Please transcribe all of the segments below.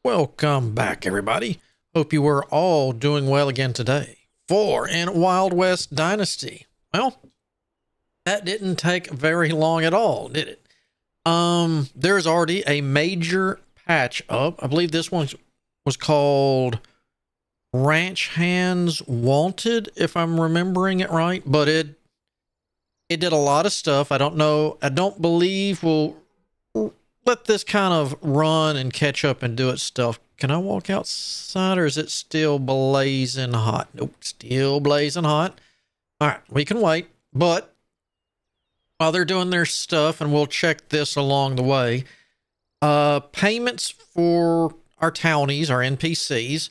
Welcome back, everybody. Hope you were all doing well again today. In Wild West Dynasty. Well, that didn't take very long at all, did it? There's already a major patch up. I believe this one was called Ranch Hands Wanted, if I'm remembering it right. But it did a lot of stuff. I don't know. I don't believe we'll let this kind of run and catch up and do its stuff. Can I walk outside, or is it still blazing hot? Nope, still blazing hot. All right, we can wait. But while they're doing their stuff, and we'll check this along the way, payments for our townies, our NPCs,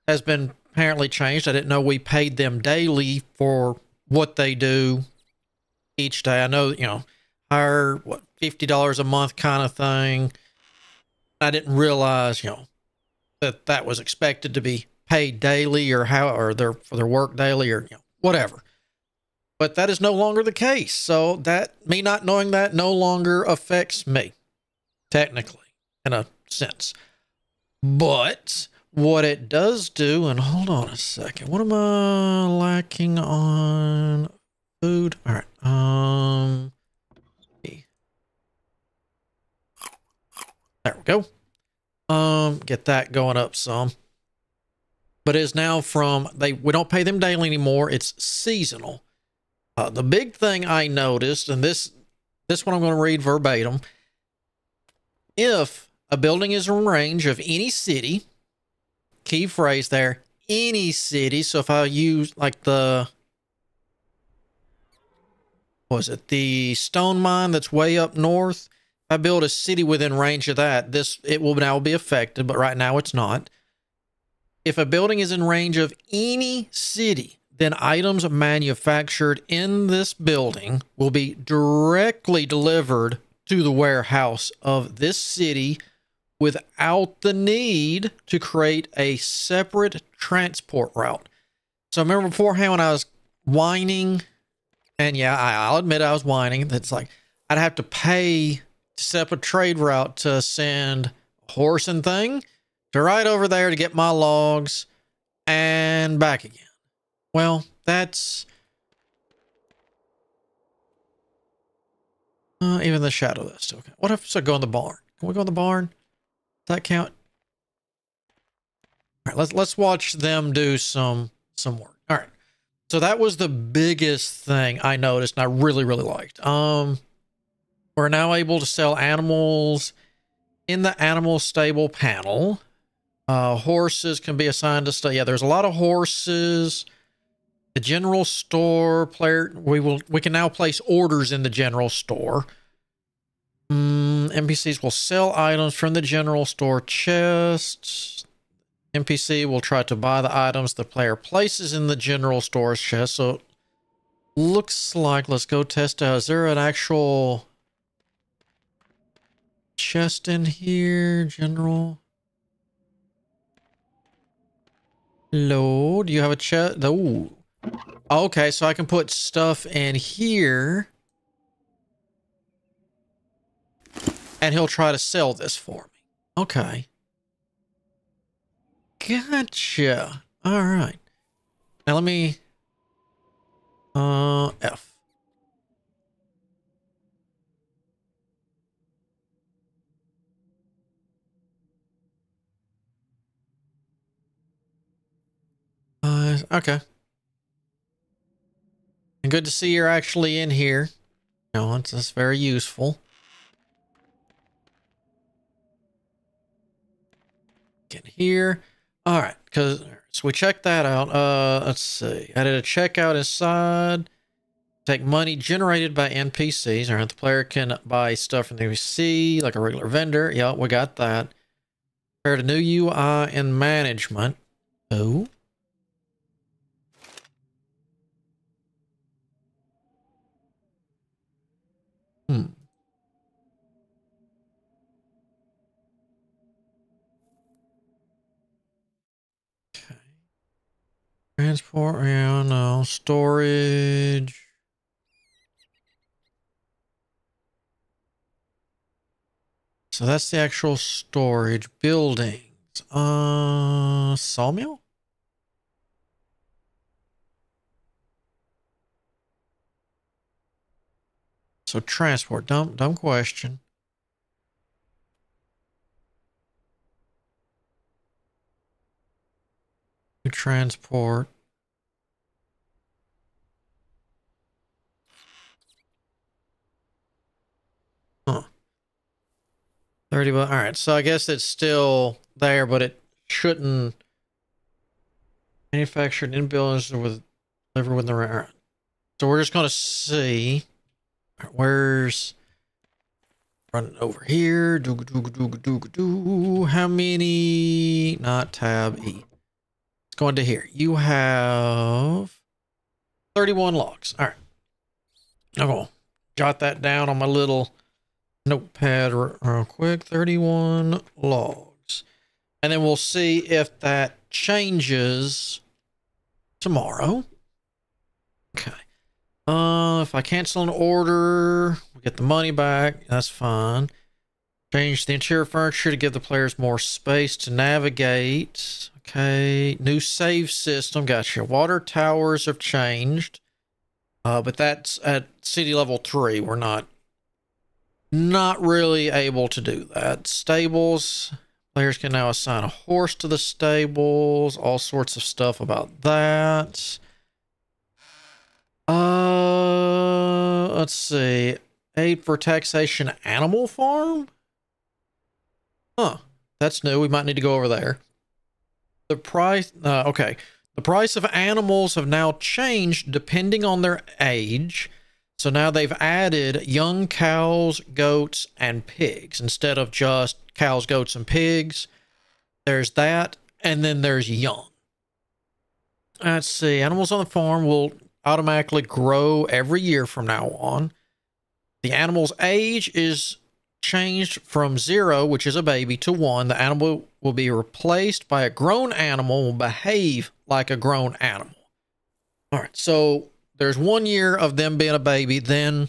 has been apparently changed. I didn't know we paid them daily for what they do each day. I know, hire, $50 a month kind of thing. I didn't realize, that was expected to be paid daily or for their work daily or whatever. But that is no longer the case. So that me not knowing that no longer affects me, technically, in a sense. But what it does do, and hold on a second, what am I lacking on food? All right. There we go. Get that going up some. But it's now we don't pay them daily anymore. It's seasonal. The big thing I noticed, and this one I'm going to read verbatim. If a building is in range of any city, key phrase there, any city. So if I use like the stone mine that's way up north, if I build a city within range of that, it will now be affected, but right now it's not. If a building is in range of any city, then items manufactured in this building will be directly delivered to the warehouse of this city without the need to create a separate transport route. So remember beforehand when I was whining, and yeah, I'll admit I was whining, that's like I'd have to pay to set up a trade route to send a horse and thing to right over there to get my logs and back again. Well, that's even the shadow that's still okay. What if I go in the barn? Can we go in the barn? Does that count? All right, let's watch them do some work. All right. So that was the biggest thing I noticed and I really, really liked. We're now able to sell animals in the animal stable panel. Horses can be assigned to stay. Yeah, there's a lot of horses. The general store we can now place orders in the general store. NPCs will sell items from the general store chest. NPC will try to buy the items the player places in the general store's chest. So looks like, let's go test out. Is there an actual chest in here? General. Load. Do you have a chest? Oh. Okay, so I can put stuff in here. And he'll try to sell this for me. Okay. Gotcha. All right. Now let me... F. Okay. And good to see you're actually in here. That's very useful. Get here. All right, so we checked that out. Let's see. I did a checkout inside. Take money generated by NPCs. All right, the player can buy stuff from the NPC like a regular vendor. Yeah, we got that. Prepare a new UI and management. Oh. Okay. Transport, yeah, no. Storage. So that's the actual storage. Buildings. Sawmill? So transport, dumb question. Transport. Huh. 30, all right. So I guess it's still there, but it shouldn't manufactured in buildings with delivered within the right. So we're just going to see where's running over here. How many? Not tab E. It's going to here. You have 31 logs. All right. I'm going to jot that down on my little notepad real quick. 31 logs. And then we'll see if that changes tomorrow. Okay. If I cancel an order, we get the money back. That's fine. Change the interior furniture to give the players more space to navigate. Okay. New save system. Gotcha. Water towers have changed. But that's at city level 3. We're not really able to do that. Stables. Players can now assign a horse to the stables. All sorts of stuff about that. Let's see. Aid for taxation animal farm? Huh. That's new. We might need to go over there. The price, okay. The price of animals have now changed depending on their age. So now they've added young cows, goats, and pigs instead of just cows, goats, and pigs. There's that, and then there's young. Let's see. Animals on the farm will automatically grow every year from now on. The animal's age is changed from 0, which is a baby, to 1. The animal will be replaced by a grown animal, will behave like a grown animal. All right, so there's 1 year of them being a baby, then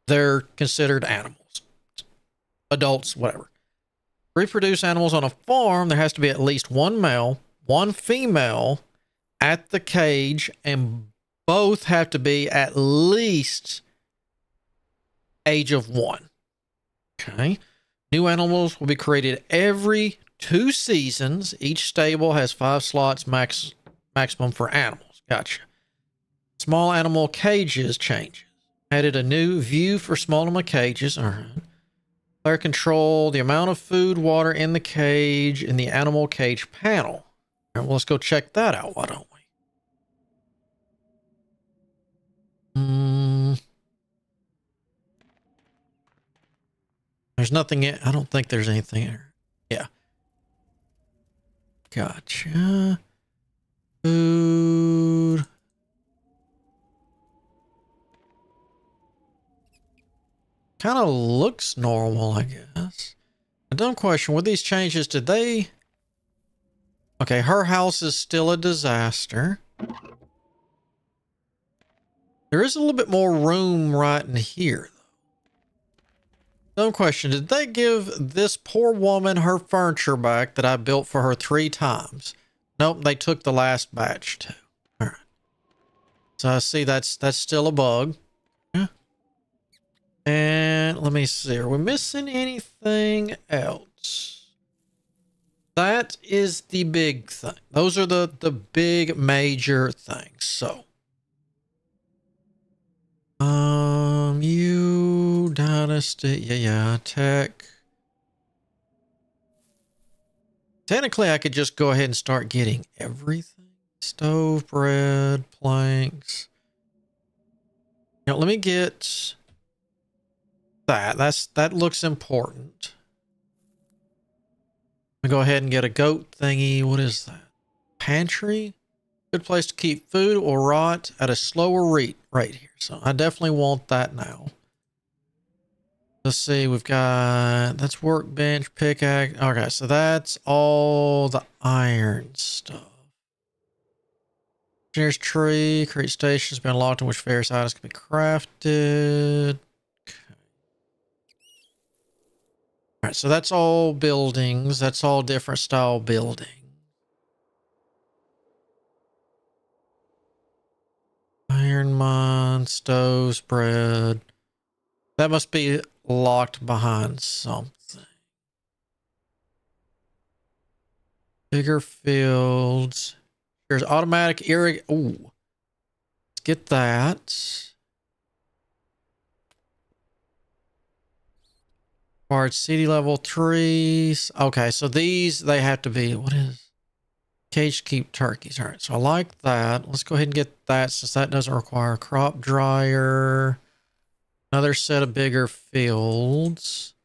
they're considered animals, adults, whatever. Reproduce animals on a farm, there has to be at least 1 male, 1 female at the cage, and both have to be at least age of 1. Okay. New animals will be created every 2 seasons. Each stable has 5 slots maximum for animals. Gotcha. Small animal cages changes. Added a new view for small animal cages. All right. Player control the amount of food, water in the cage in the animal cage panel. All right, well, let's go check that out. Why don't we? There's nothing in, I don't think there's anything in. Yeah. Gotcha. Food. Kind of looks normal, I guess. A dumb question. With these changes, did they... Okay, her house is still a disaster. There is a little bit more room right in here, though. Dumb question. Did they give this poor woman her furniture back that I built for her 3 times? Nope, they took the last batch too. All right. So I see that's still a bug. Yeah. And let me see. Are we missing anything else? That is the big thing. Those are the big major things. So, you dynasty, yeah, tech. Technically, I could just go ahead and start getting everything. Stove, bread, planks. Now, let me get that. That looks important. Let me go ahead and get a goat thingy. What is that? Pantry? Good place to keep food or rot at a slower rate right here. So I definitely want that now. Let's see. We've got, that's workbench, pickaxe. Okay, so that's all the iron stuff. Engineer's tree, create stations, been unlocked in which various items can be crafted. Okay. All right, so that's all buildings. That's all different style building. Iron mine, stoves, bread. That must be locked behind something. Bigger fields. There's automatic irrigation. Ooh. Let's get that. Required city level 3s. Okay, so these, they have to be, what is? Cage keep turkeys. All right, so I like that. Let's go ahead and get that since that doesn't require a crop dryer. Another set of bigger fields.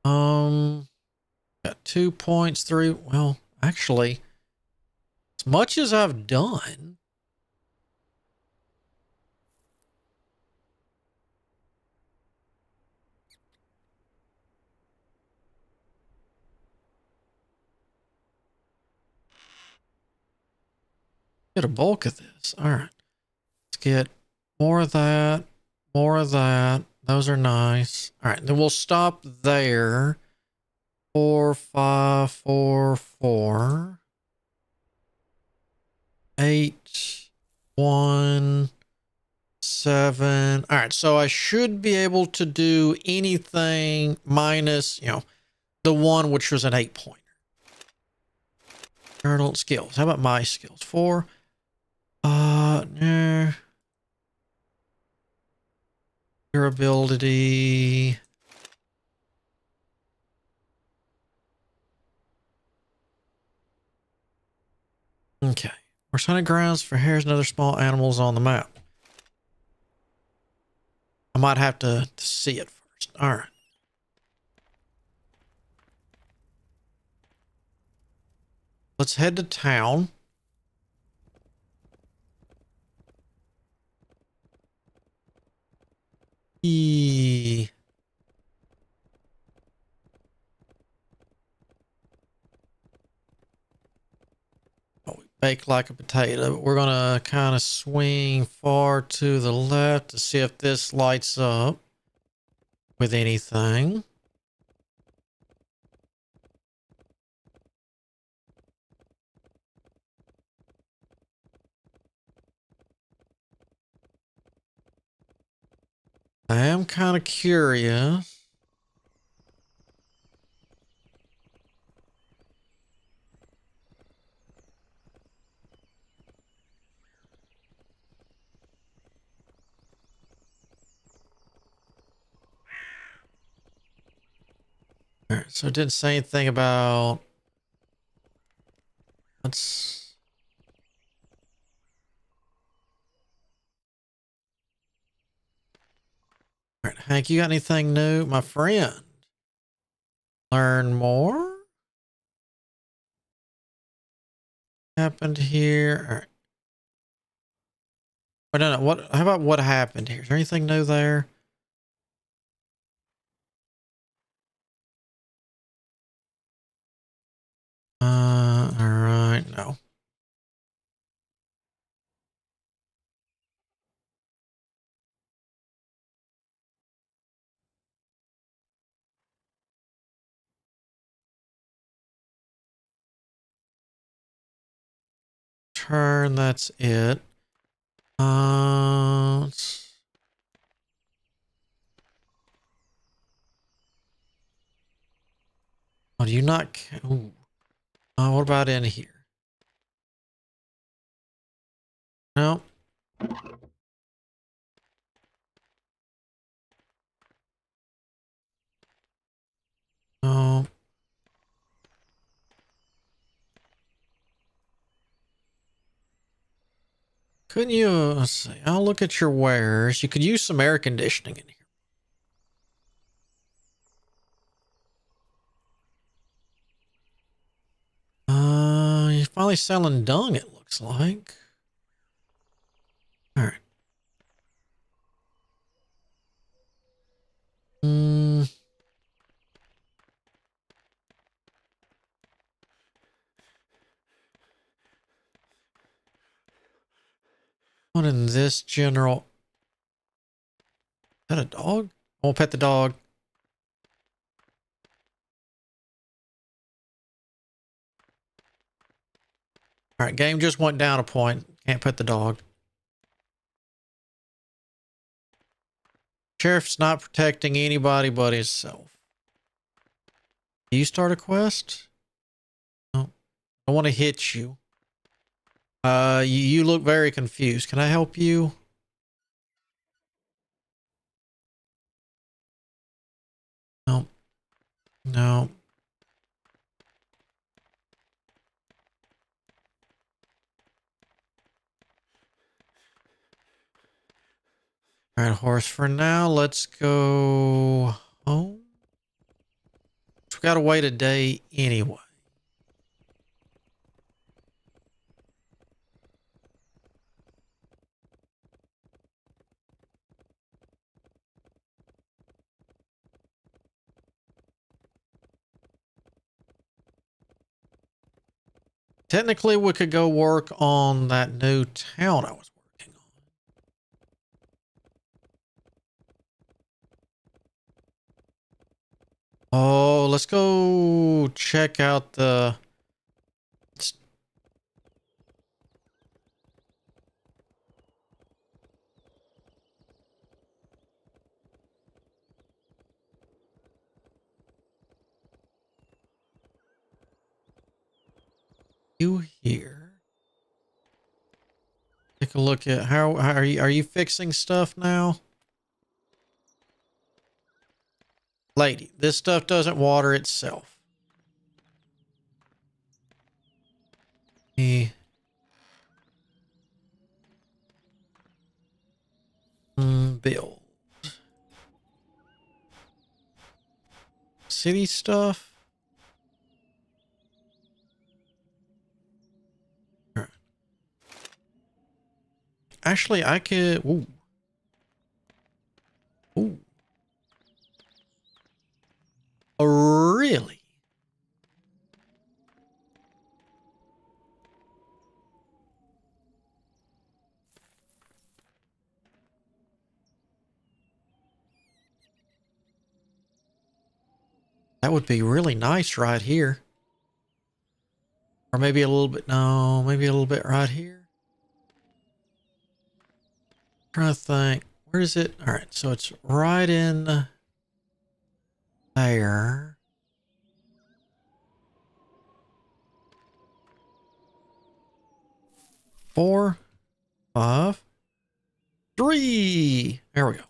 Got 2 points, 3. Well, actually, as much as I've done, get a bulk of this. All right, let's get more of that, more of that. Those are nice. All right, then we'll stop there. 4, 5, 4, 4. 8, 1, 7. All right, so I should be able to do anything minus, the one which was an 8-pointer. Journal skills. How about my skills? 4. No. Durability. Okay. We're hunting grounds for hares and other small animals on the map. I might have to see it first. All right. Let's head to town. E. Oh, we bake like a potato. We're going to kind of swing far to the left to see if this lights up with anything. I am kind of curious. All right, so it didn't say anything about. Let's. All right, Hank, you got anything new, my friend? Learn more. Happened here. All right. Wait, no. What? How about what happened here? Is there anything new there? All right. No. Turn. That's it. Oh, do you not? Ooh. What about in here? No. No. Couldn't you? Let's see. I'll look at your wares. You could use some air conditioning in here. You're finally selling dung, it looks like. All right. What in this general? Is that a dog? I won't pet the dog. All right, game just went down a point. Can't put the dog. Sheriff's not protecting anybody but himself. Do you start a quest? No. I want to hit you. You look very confused. Can I help you? No. No. All right, horse, for now, let's go home. We've got to wait a day anyway. Technically, we could go work on that new town I was working on. Oh, let's go check out the... You here. Take a look at how are you fixing stuff now? Lady, this stuff doesn't water itself. Build. City stuff. All right. Actually, I could... Ooh. Ooh. Oh, really? That would be really nice right here. Or maybe a little bit... No, maybe a little bit right here. Trying to think. Where is it? All right, so it's right in there. 4, 5, 3. There we go. All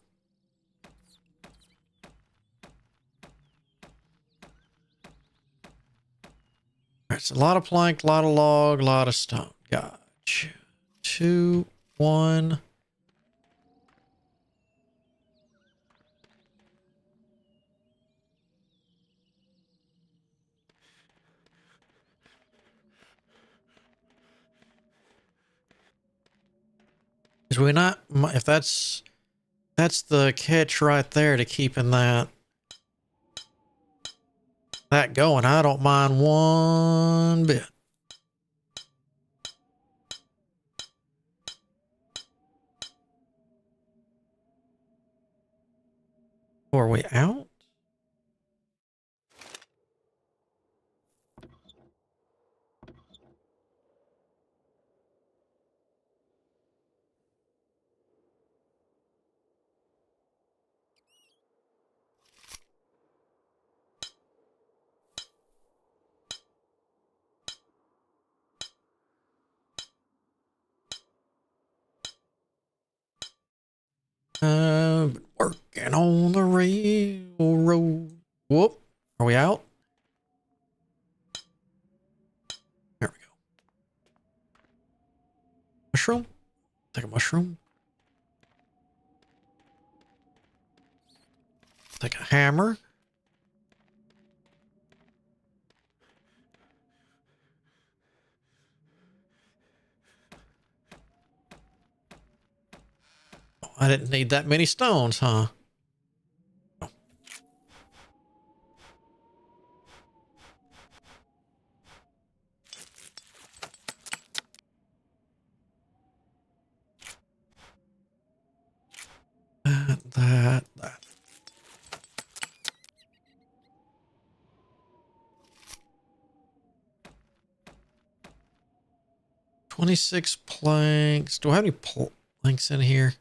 right, so a lot of plank, a lot of log, a lot of stone. Gotcha. 2, 1. Is we not, if that's the catch right there to keeping that going. I don't mind one bit. Are we out? Working on the railroad. Whoop. Are we out? There we go. Mushroom? Take a mushroom. Take a hammer. Oh, I didn't need that many stones, huh? That. 26 planks. Do I have any planks in here?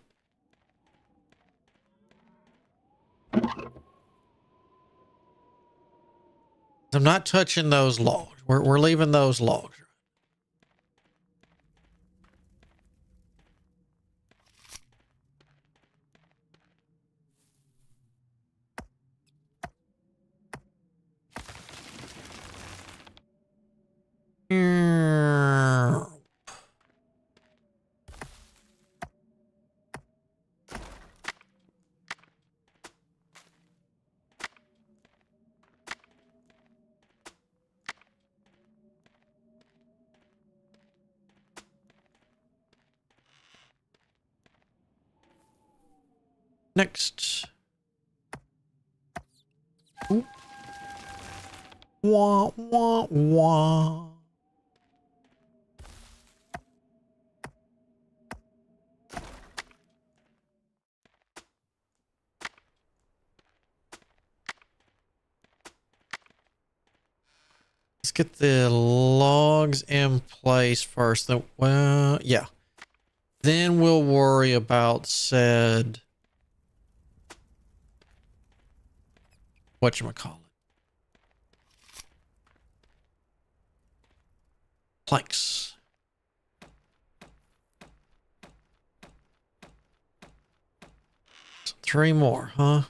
I'm not touching those logs. We're leaving those logs. Next. Ooh. Wah, wah, wah. Let's get the logs in place first. Well, yeah. Then we'll worry about said whatchamacallit. Planks. So 3 more, huh?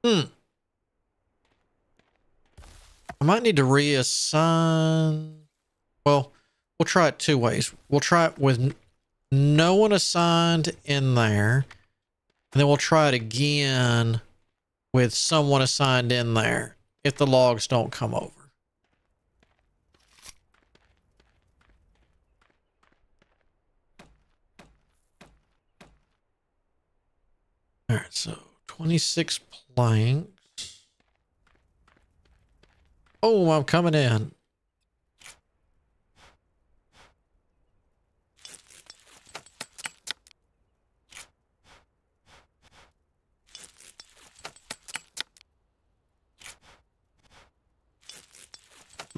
I might need to reassign. Well, we'll try it 2 ways. We'll try it with no one assigned in there. And then we'll try it again with someone assigned in there if the logs don't come over. All right, so 26 planks. Oh, I'm coming in.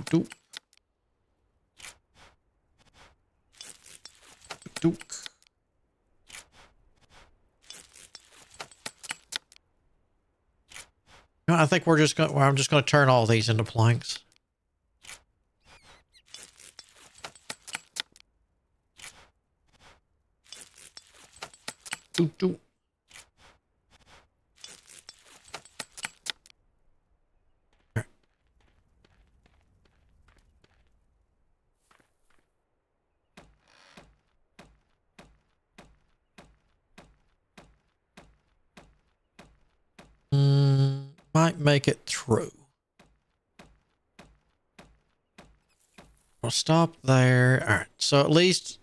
Doop. Doop. No, I think we're just going. I'm just going to turn all these into planks. Doop, doop. Might make it through. We'll stop there. All right. So at least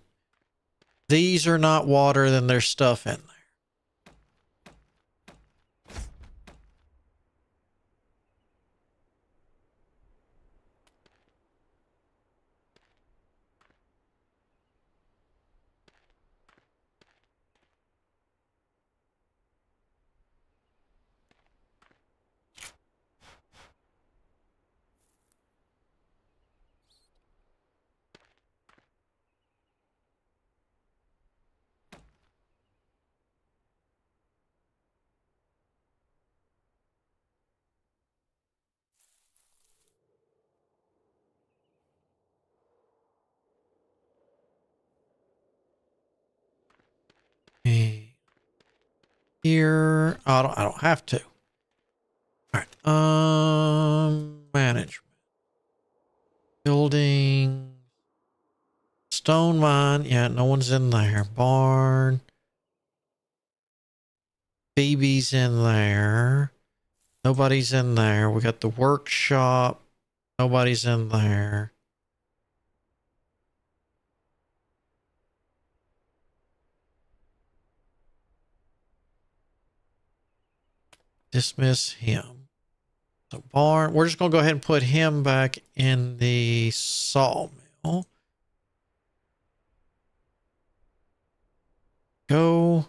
these are not water, then there's stuff in there. Okay. Here, I don't have to. All right. Management. Building. Stone mine. Yeah, no one's in there. Barn. Baby's in there. Nobody's in there. We got the workshop. Nobody's in there. Dismiss him. So barn, we're just going to go ahead and put him back in the sawmill. Go.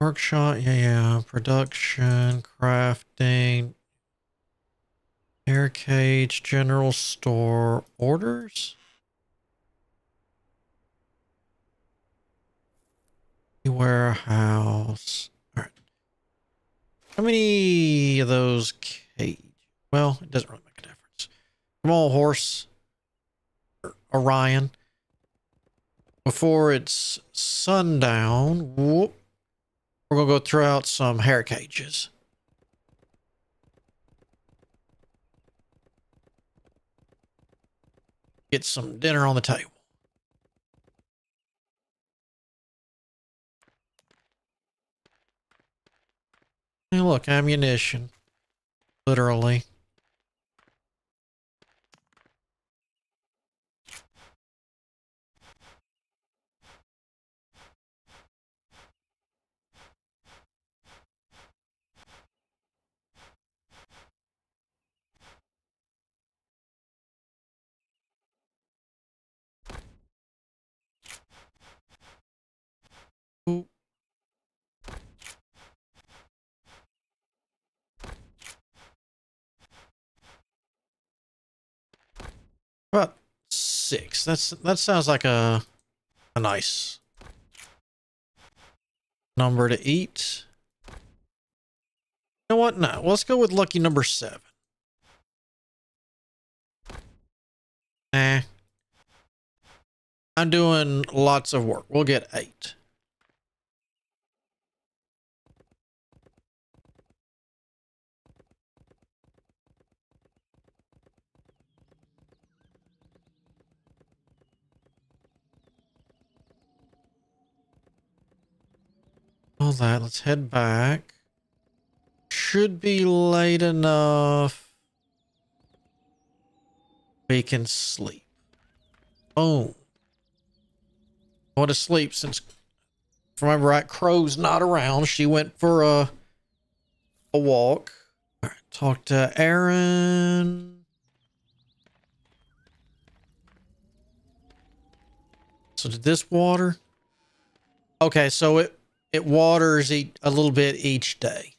Workshop, yeah. Production, crafting, air cage, general store, orders. Warehouse. All right. How many of those cage? Well, it doesn't really make a difference. Come on, horse. Orion. Before it's sundown, whoop, we're going to go throw out some hair cages. Get some dinner on the table. Hey, look, ammunition. Literally. Ooh. About 6. That sounds like a nice number to eat. You know what? No, let's go with lucky number 7. Nah. I'm doing lots of work. We'll get 8. All that. Let's head back. Should be late enough. We can sleep. Boom. I want to sleep since, if I remember right, Crow's not around. She went for a walk. All right, talk to Aaron. So did this water? Okay, so it waters a little bit each day.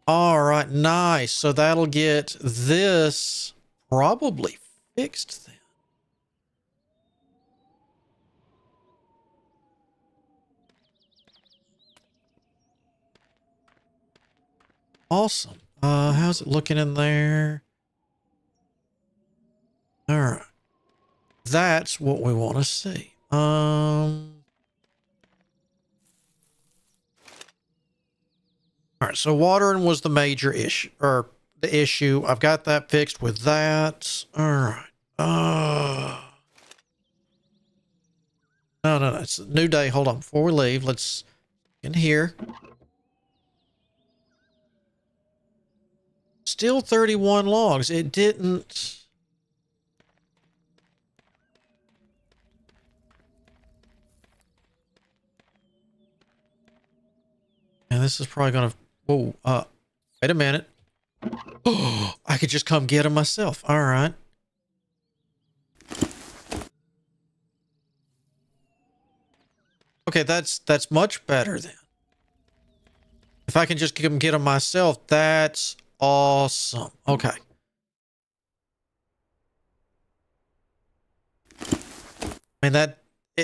All right, nice. So that'll get this probably fixed then. Awesome. How's it looking in there? All right. That's what we want to see. All right, so watering was the major issue, or the issue. I've got that fixed with that. All right. No. It's a new day. Hold on. Before we leave, let's in here. Still 31 logs. It didn't. And this is probably going to. Whoa. Wait a minute. Oh, I could just come get them myself. All right. Okay, that's much better then. If I can just come get them myself, that's awesome. Okay. I mean,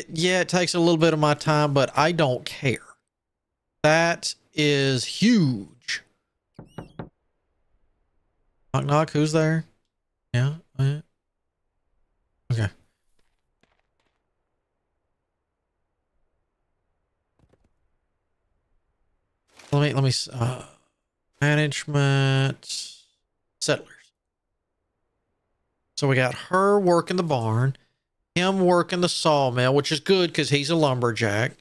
yeah, it takes a little bit of my time, but I don't care. That is huge. Knock, knock. Who's there? Yeah. Okay. Let me, management settlers. So we got her working the barn, him working the sawmill, which is good because he's a lumberjack.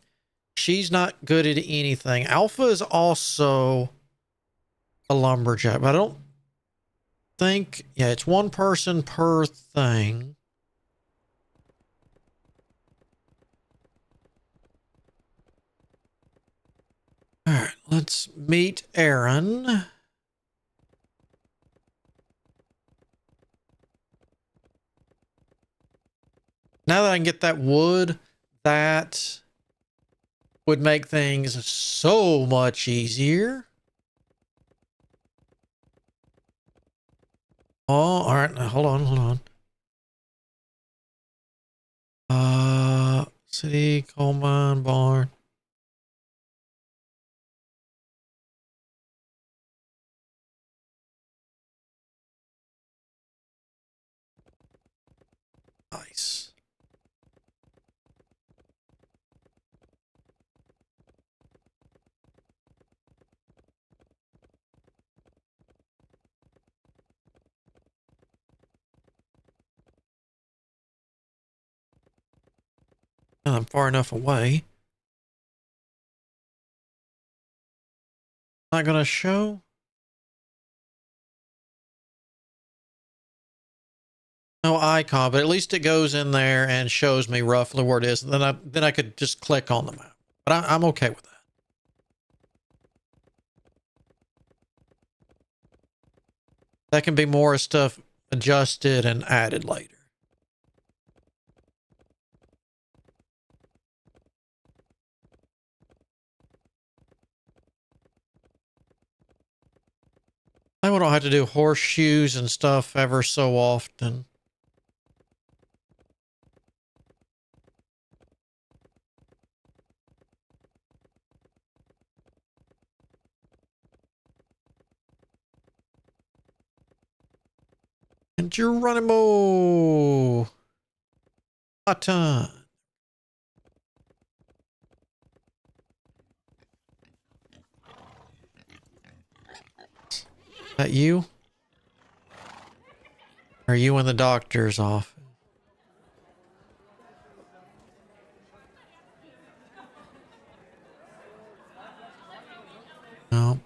She's not good at anything. Alpha is also a lumberjack, but I don't think, yeah, it's one person per thing. All right, let's meet Aaron. Now that I can get that wood, that would make things so much easier. Oh, all right. Now, hold on, hold on. City, coal mine, barn. Nice. I'm far enough away. Not gonna show. No icon, but at least it goes in there and shows me roughly where it is. And then I could just click on the map. But I'm okay with that. That can be more stuff adjusted and added later. I don't have to do horseshoes and stuff ever so often. And Geronimo. Button. That you? Are you in the doctor's office? No.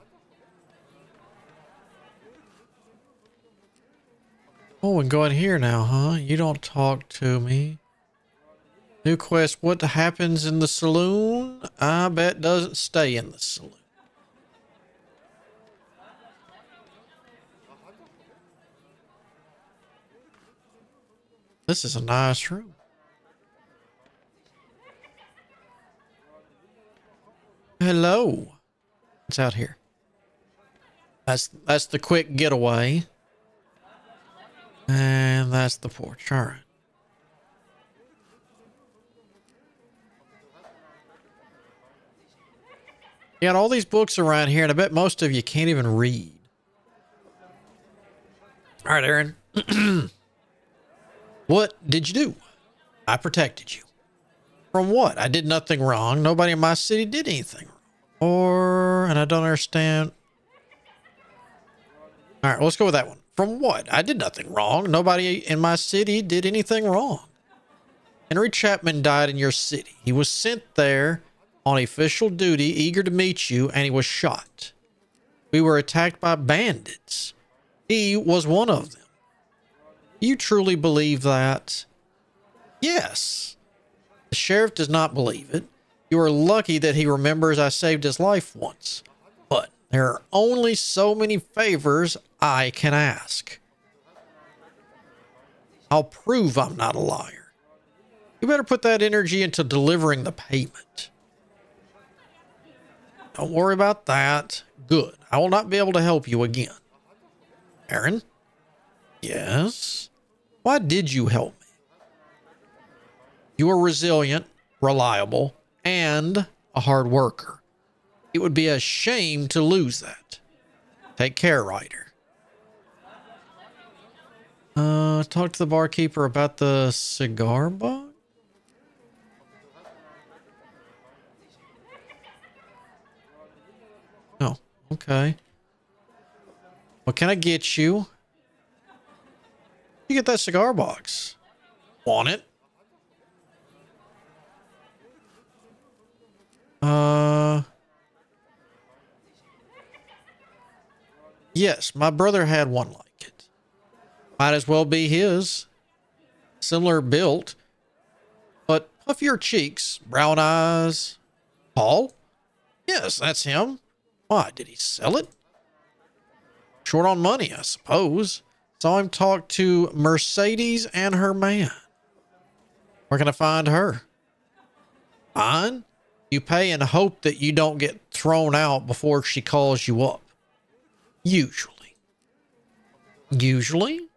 Oh, and go in here now, huh? You don't talk to me. New quest, what happens in the saloon? I bet doesn't stay in the saloon. This is a nice room. Hello. What's out here? That's the quick getaway. And that's the porch. All right. You got all these books around here, and I bet most of you can't even read. All right, Aaron. What did you do? I protected you. From what? I did nothing wrong. Nobody in my city did anything wrong. And I don't understand. All right, well, let's go with that one. From what? I did nothing wrong. Nobody in my city did anything wrong. Henry Chapman died in your city. He was sent there on official duty, eager to meet you, and he was shot. We were attacked by bandits. He was one of them. You truly believe that? Yes. The sheriff does not believe it. You are lucky that he remembers I saved his life once. But there are only so many favors I can ask. I'll prove I'm not a liar. You better put that energy into delivering the payment. Don't worry about that. Good. I will not be able to help you again. Aaron? Yes? Why did you help me? You are resilient, reliable, and a hard worker. It would be a shame to lose that. Take care, Ryder. Talk to the barkeeper about the cigar box? Oh, okay. What can I get you? You get that cigar box. Want it? Yes, my brother had one like it. Might as well be his. Similar built, but puffier cheeks, brown eyes. Paul? Yes, that's him. Why, did he sell it? Short on money, I suppose. Saw him talk to Mercedes and her man. Where can I find her? Fine. You pay and hope that you don't get thrown out before she calls you up. Usually. Usually?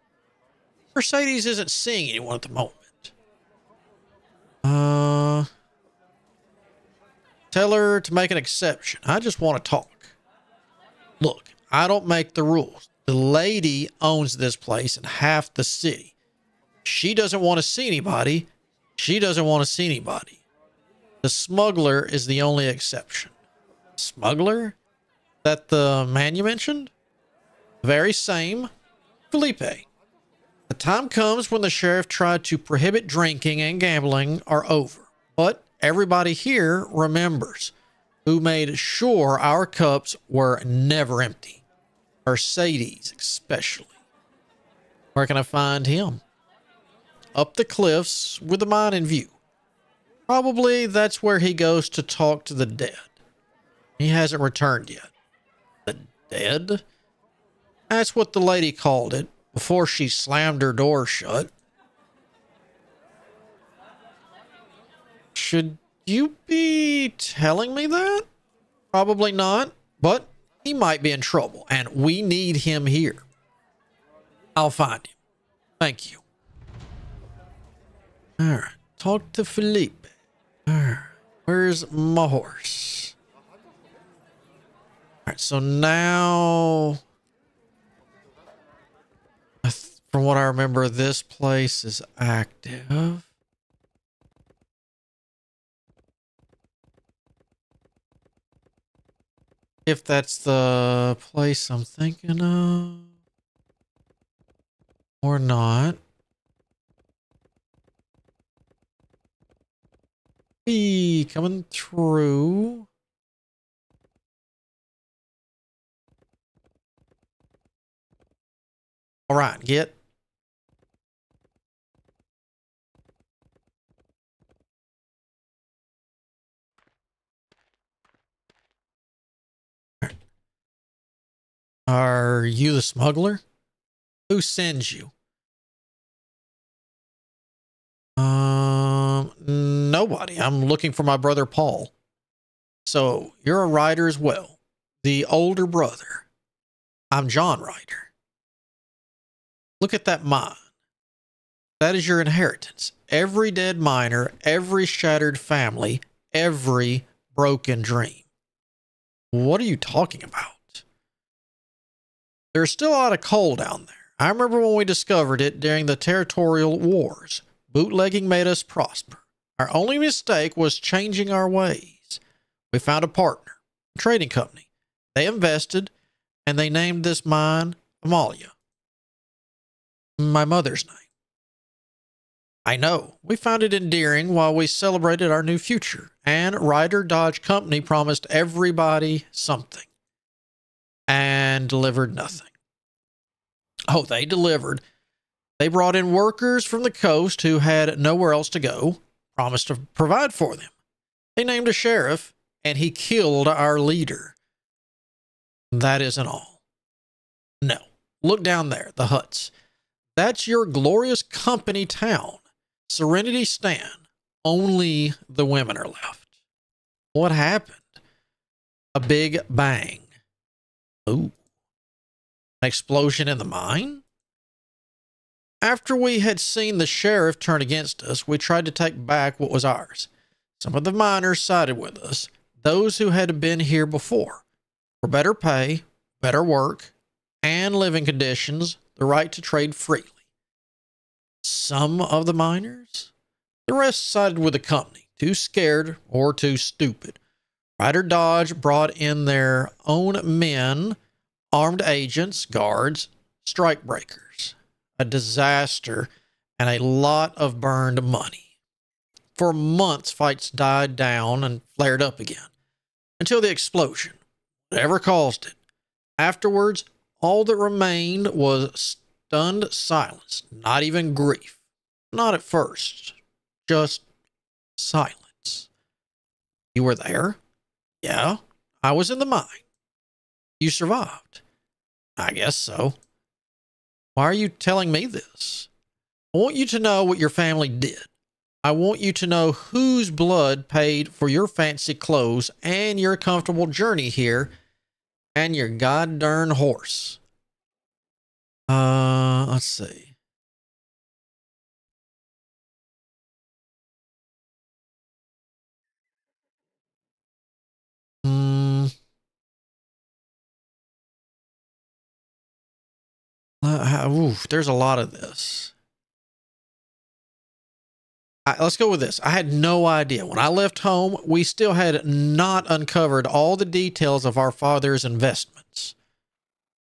Mercedes isn't seeing anyone at the moment. Tell her to make an exception. I just want to talk. Look, I don't make the rules. The lady owns this place and half the city. She doesn't want to see anybody. She doesn't want to see anybody. The smuggler is the only exception. Smuggler? That the man you mentioned? The very same. Felipe. The time comes when the sheriff tried to prohibit drinking and gambling are over. But everybody here remembers who made sure our cups were never empty. Mercedes, especially. Where can I find him? Up the cliffs with the mine in view. Probably that's where he goes to talk to the dead. He hasn't returned yet. The dead? That's what the lady called it before she slammed her door shut. Should you be telling me that? Probably not, but he might be in trouble, and we need him here. I'll find him. Thank you. All right, talk to Felipe. All right, where's my horse? All right, so now, from what I remember, this place is active. If that's the place I'm thinking of. Or not. Be coming through. All right, get. Are you the smuggler? Who sends you? Nobody. I'm looking for my brother Paul. So you're a Ryder as well. The older brother. I'm John Ryder. Look at that mine. That is your inheritance. Every dead miner, every shattered family, every broken dream. What are you talking about? There's still a lot of coal down there. I remember when we discovered it during the territorial wars. Bootlegging made us prosper. Our only mistake was changing our ways. We found a partner, a trading company. They invested, and they named this mine Amalia. My mother's name. I know. We found it endearing while we celebrated our new future. And Ryder Dodge Company promised everybody something. And delivered nothing. Oh, they delivered. They brought in workers from the coast who had nowhere else to go, promised to provide for them. They named a sheriff, and he killed our leader. That isn't all. No. Look down there, the huts. That's your glorious company town. Serenity Stand. Only the women are left. What happened? A big bang. Ooh. An explosion in the mine? After we had seen the sheriff turn against us, we tried to take back what was ours. Some of the miners sided with us, those who had been here before, for better pay, better work, and living conditions, the right to trade freely. Some of the miners? The rest sided with the company, too scared or too stupid. Ryder Dodge brought in their own men, armed agents, guards, strike breakers. A disaster and a lot of burned money. For months, fights died down and flared up again. Until the explosion, whatever caused it. Afterwards, all that remained was stunned silence, not even grief. Not at first, just silence. You were there? Yeah, I was in the mine. You survived? I guess so. Why are you telling me this? I want you to know what your family did. I want you to know whose blood paid for your fancy clothes and your comfortable journey here and your god-darn horse. Let's see. There's a lot of this. Let's go with this. I had no idea. When I left home, we still had not uncovered all the details of our father's investments.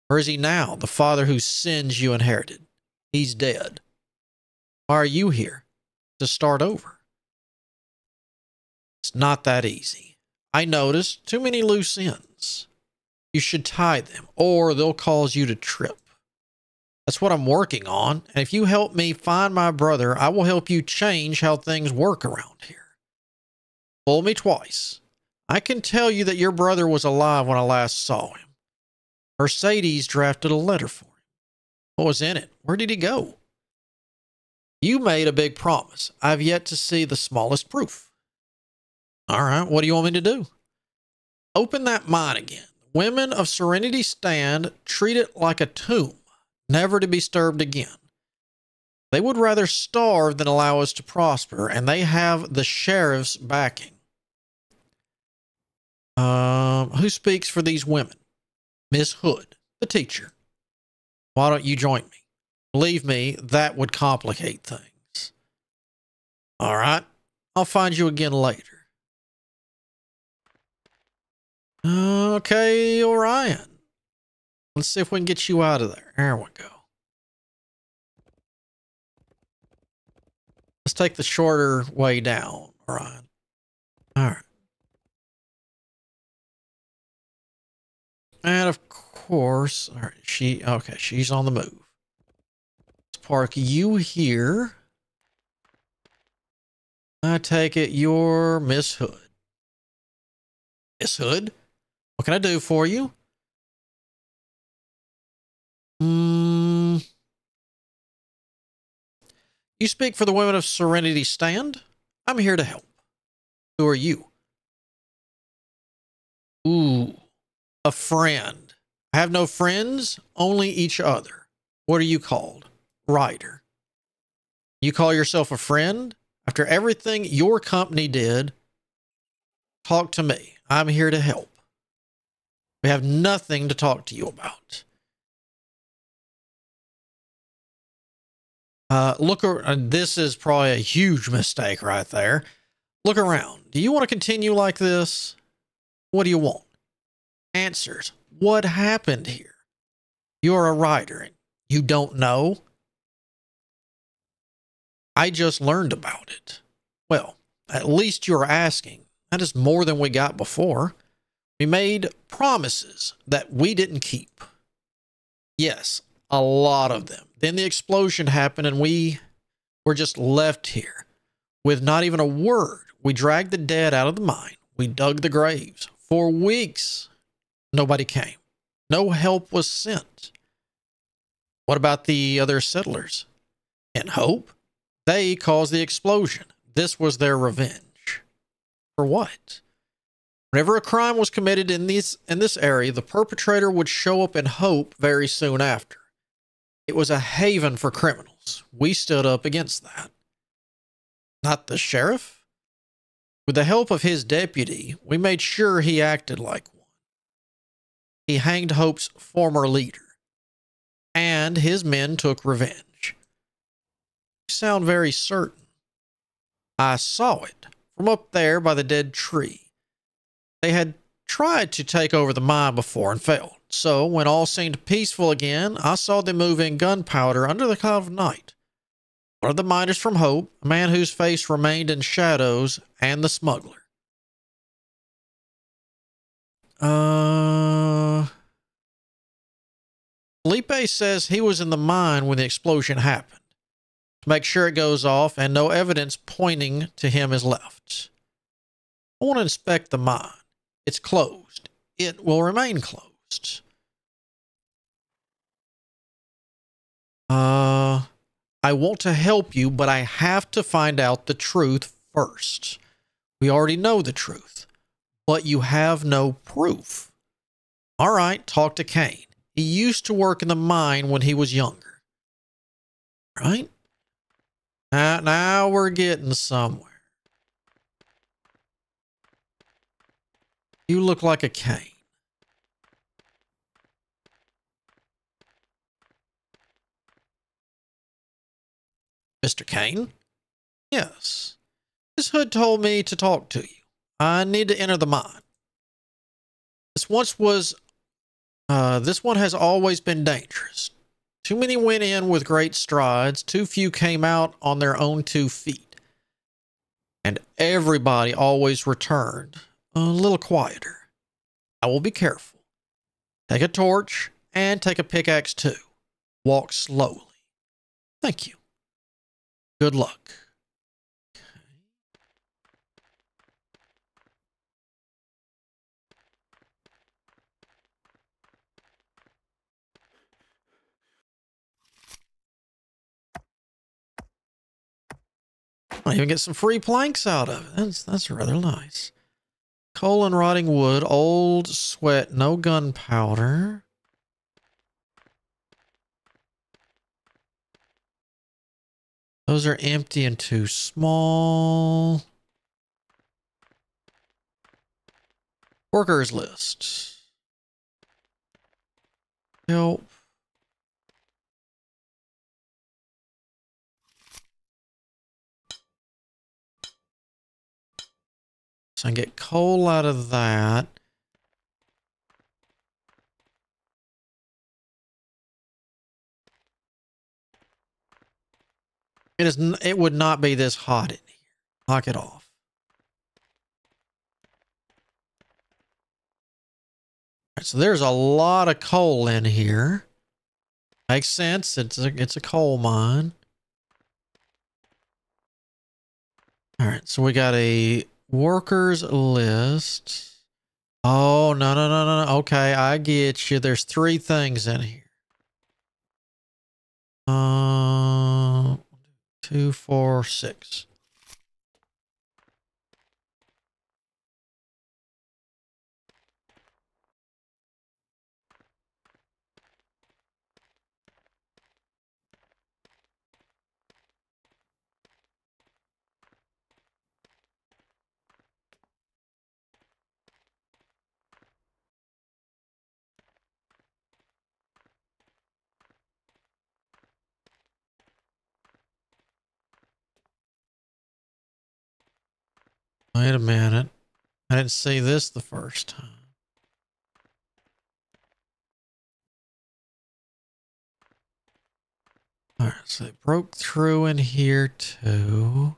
Where is he now, the father whose sins you inherited? He's dead. Why are you here? To start over. It's not that easy. I noticed too many loose ends. You should tie them, or they'll cause you to trip. That's what I'm working on, and if you help me find my brother, I will help you change how things work around here. Fool me twice. I can tell you that your brother was alive when I last saw him. Mercedes drafted a letter for him. What was in it? Where did he go? You made a big promise. I've yet to see the smallest proof. All right, what do you want me to do? Open that mine again. Women of Serenity Stand treat it like a tomb, never to be disturbed again. They would rather starve than allow us to prosper, and they have the sheriff's backing. Who speaks for these women? Miss Hood, the teacher. Why don't you join me? Believe me, that would complicate things. All right, I'll find you again later. Okay, Orion. Let's see if we can get you out of there. There we go. Let's take the shorter way down, Orion. All right. And of course, all right, she's on the move. Let's park you here. I take it you're Miss Hood. Miss Hood? What can I do for you? You speak for the women of Serenity Stand? I'm here to help. Who are you? Ooh, a friend. I have no friends, only each other. What are you called? Ryder. You call yourself a friend? After everything your company did, talk to me. I'm here to help. We have nothing to talk to you about. This is probably a huge mistake right there. Look around. Do you want to continue like this? What do you want? Answers. What happened here? You're a writer and you don't know? I just learned about it. Well, at least you're asking. That is more than we got before. We made promises that we didn't keep. Yes, a lot of them. Then the explosion happened and we were just left here with not even a word. We dragged the dead out of the mine. We dug the graves. For weeks, nobody came. No help was sent. What about the other settlers? In Hope? They caused the explosion. This was their revenge. For what? Whenever a crime was committed in this area, the perpetrator would show up in Hope very soon after. It was a haven for criminals. We stood up against that. Not the sheriff? With the help of his deputy, we made sure he acted like one. He hanged Hope's former leader, and his men took revenge. You sound very certain. I saw it from up there by the dead tree. They had tried to take over the mine before and failed. So when all seemed peaceful again, I saw them move in gunpowder under the cloud of night. One of the miners from Hope, a man whose face remained in shadows, and the smuggler. Felipe says he was in the mine when the explosion happened. To make sure it goes off and no evidence pointing to him is left. I want to inspect the mine. It's closed. It will remain closed. I I want to help you, but I have to find out the truth first. We already know the truth, but you have no proof. All right, talk to Cain. He used to work in the mine when he was younger. Right? Now we're getting somewhere. You look like a Cain. Mr. Cain? Yes. Miss Hood told me to talk to you. I need to enter the mine. This one has always been dangerous. Too many went in with great strides. Too few came out on their own 2 feet. And everybody always returned a little quieter. I will be careful. Take a torch and take a pickaxe too. Walk slowly. Thank you. Good luck. I even get some free planks out of it. That's rather nice. Coal and rotting wood, old sweat, no gunpowder. Those are empty and too small. Workers list. Help. So I can get coal out of that. It would not be this hot in here. Knock it off. All right, so there's a lot of coal in here. Makes sense. It's a coal mine. All right, so we got a workers list. Oh, no. Okay, I get you. There's 3 things in here. 2, 4, 6. Wait a minute. I didn't see this the first time. All right, so they broke through in here too.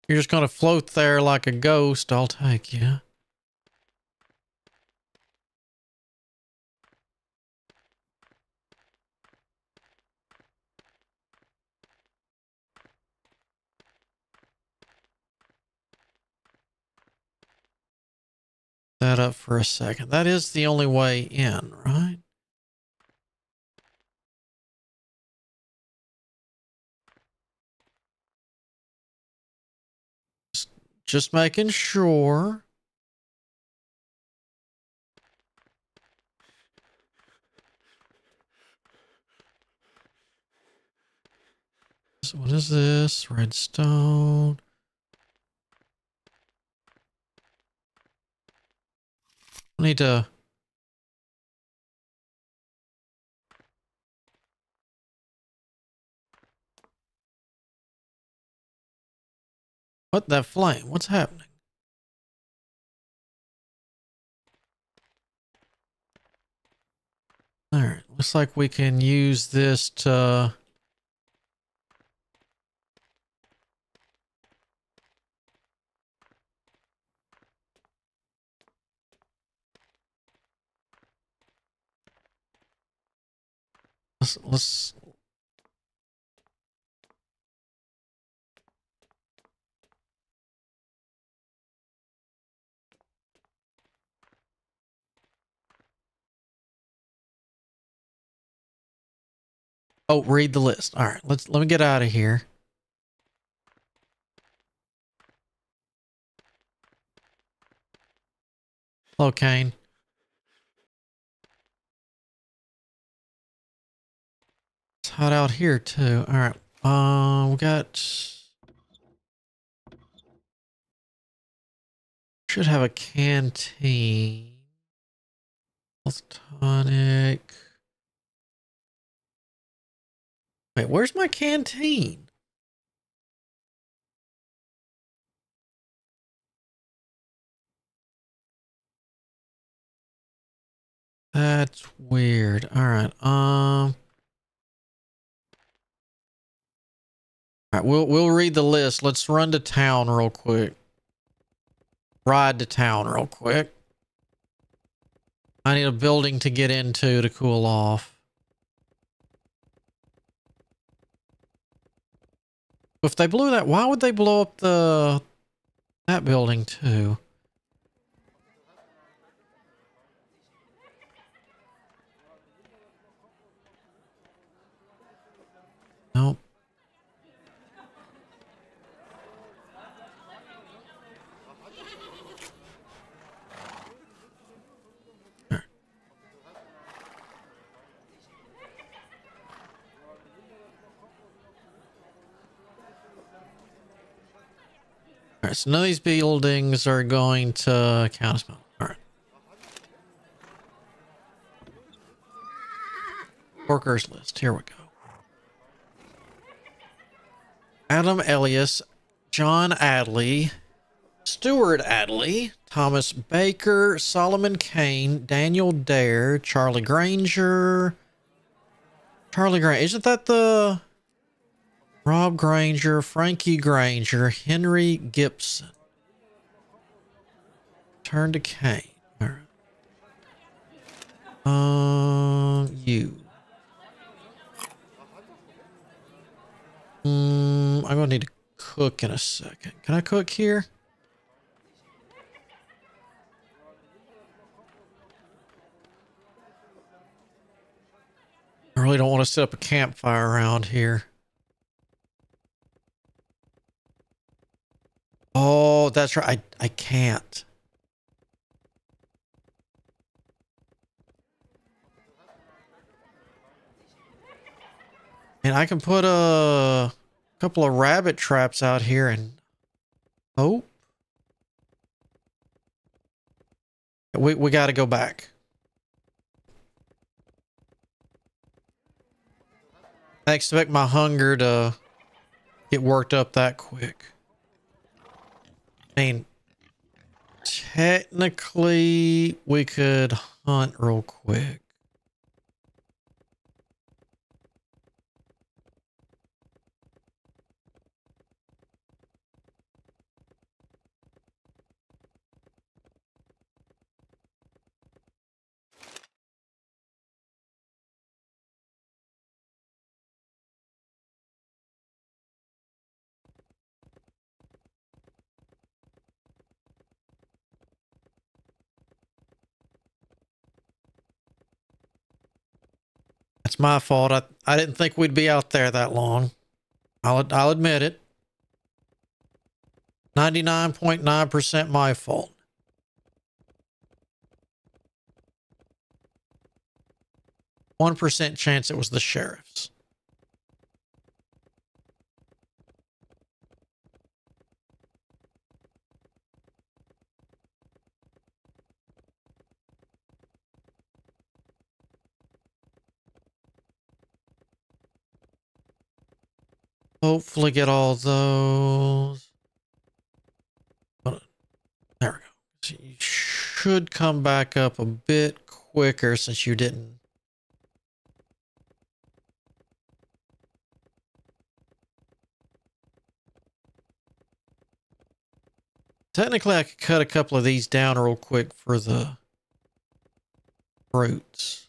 You're just going to float there like a ghost. I'll take you. That up for a second. That is the only way in, right? Just making sure. So what is this? Redstone. I need to... What? That flame? What's happening? All right. Looks like we can use this to... Let's oh, read the list. All right, let me get out of here. Hello, Kane. It's hot out here too. All right. We got should have a canteen. Health tonic. Wait, where's my canteen? That's weird. All right. All right, we'll read the list. Let's run to town real quick. Ride to town real quick. I need a building to get into to cool off. If they blew that, why would they blow up that building too? Nope. All right, so none of these buildings are going to count as well. All right. Workers list. Here we go. Adam Elias, John Adley, Stuart Adley, Thomas Baker, Solomon Kane, Daniel Dare, Charlie Granger. Isn't that the Rob Granger, Frankie Granger, Henry Gibson? Turn to Kane. All right. You. I'm gonna need to cook in a second. Can I cook here? I really don't want to set up a campfire around here. Oh, that's right. I can't. And I can put a couple of rabbit traps out here and oh. We got to go back. I expect my hunger to get worked up that quick. I mean, technically, we could hunt real quick. It's my fault. I didn't think we'd be out there that long. I'll admit it. 99.9% my fault. 1% chance it was the sheriff's. Hopefully get all those. There we go. So you should come back up a bit quicker since you didn't. Technically, I could cut a couple of these down real quick for the fruits.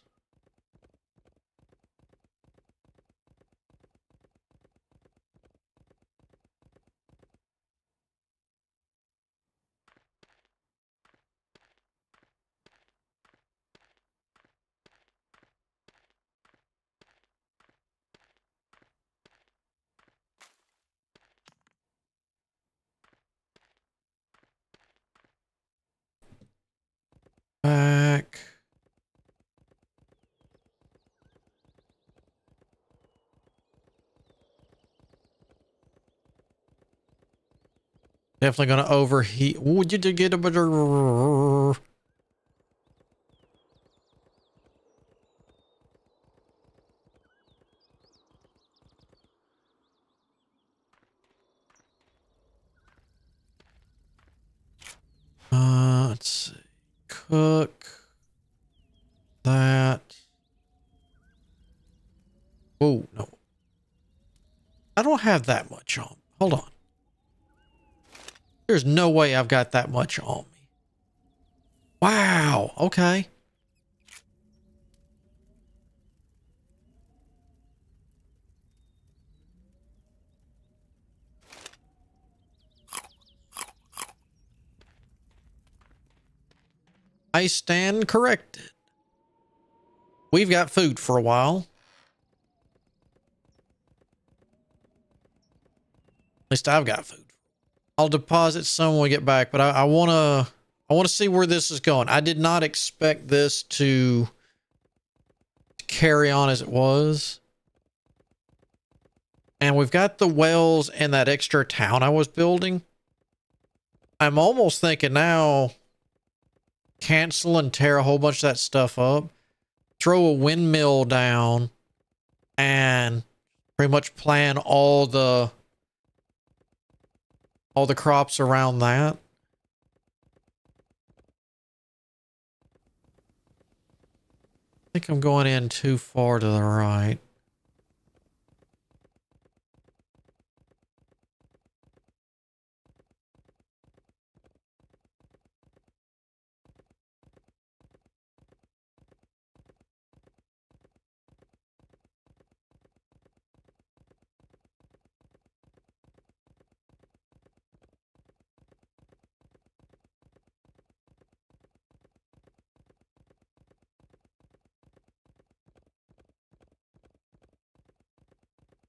Definitely going to overheat. Would you get a better? Let's see. Cook that. Oh, no. I don't have that much on. Hold on. There's no way I've got that much on me. Wow. Okay. I stand corrected. We've got food for a while. At least I've got food. I'll deposit some when we get back, but I want to see where this is going. I did not expect this to carry on as it was. And we've got the wells and that extra town I was building. I'm almost thinking now, cancel and tear a whole bunch of that stuff up, throw a windmill down, and pretty much plan all the crops around that. I think I'm going in too far to the right.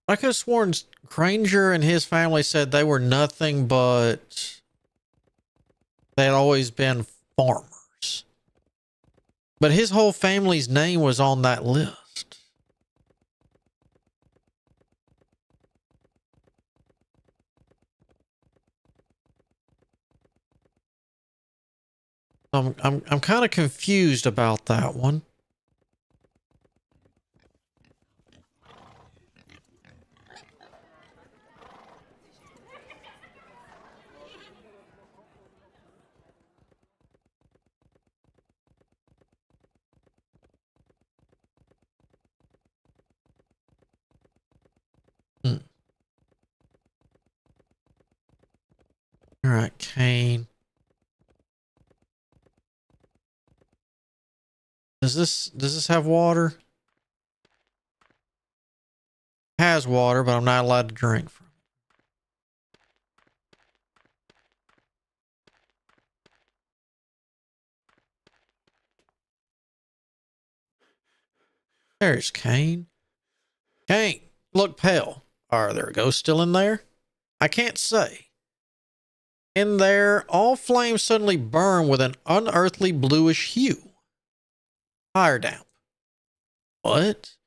I could have sworn Granger and his family said they were nothing but they had always been farmers. But his whole family's name was on that list. I'm kind of confused about that one. All right, Kane. Does this have water? It has water, but I'm not allowed to drink from it. There's Kane. Kane, look pale. Are there ghosts still in there? I can't say. In there, all flames suddenly burn with an unearthly bluish hue. Fire damp. What?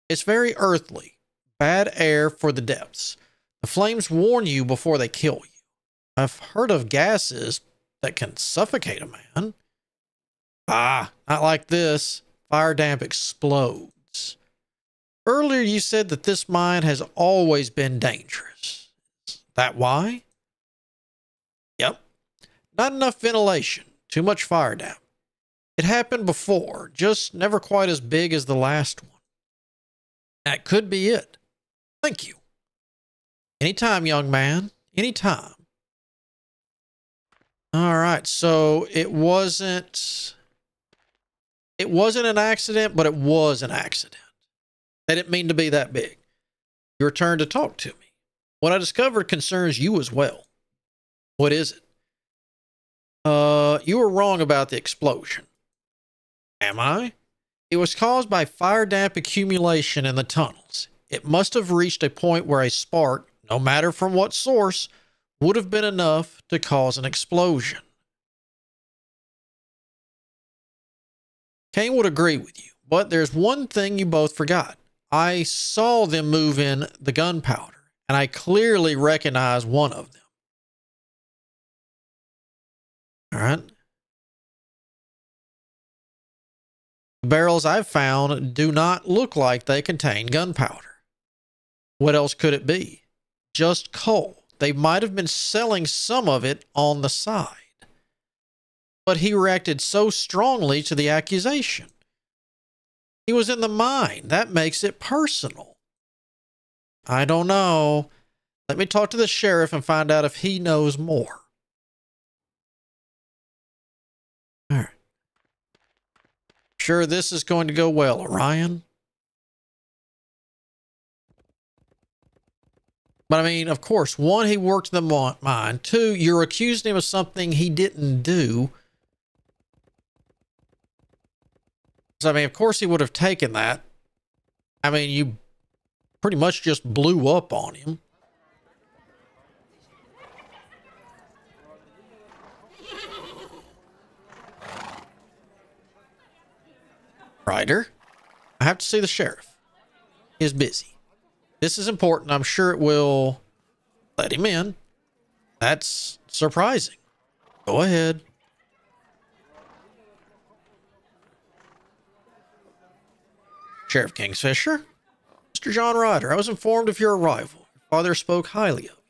It's very earthly. Bad air for the depths. The flames warn you before they kill you. I've heard of gases that can suffocate a man. Ah, not like this. Fire damp explodes. Earlier you said that this mine has always been dangerous. Is that why? Yep. Not enough ventilation. Too much fire damp. It happened before, just never quite as big as the last one. That could be it. Thank you. Anytime, young man. Anytime. All right, so it wasn't an accident, but it was an accident. They didn't mean to be that big. Your turn to talk to me. What I discovered concerns you as well. What is it? You were wrong about the explosion. Am I? It was caused by fire damp accumulation in the tunnels. It must have reached a point where a spark, no matter from what source, would have been enough to cause an explosion. Kane would agree with you, but there's one thing you both forgot. I saw them move in the gunpowder, and I clearly recognize one of them. All right. The barrels I've found do not look like they contain gunpowder. What else could it be? Just coal. They might have been selling some of it on the side. But he reacted so strongly to the accusation. He was in the mine. That makes it personal. I don't know. Let me talk to the sheriff and find out if he knows more. All right. Sure, this is going to go well, Orion. But I mean, of course, one, he worked in the mine. Two, you're accusing him of something he didn't do. So, I mean, of course he would have taken that. I mean, you pretty much just blew up on him. Ryder, I have to see the sheriff. He is busy. This is important. I'm sure it will let him in. That's surprising. Go ahead. Sheriff Kingsfisher. Mr. John Ryder, I was informed of your arrival. Your father spoke highly of you.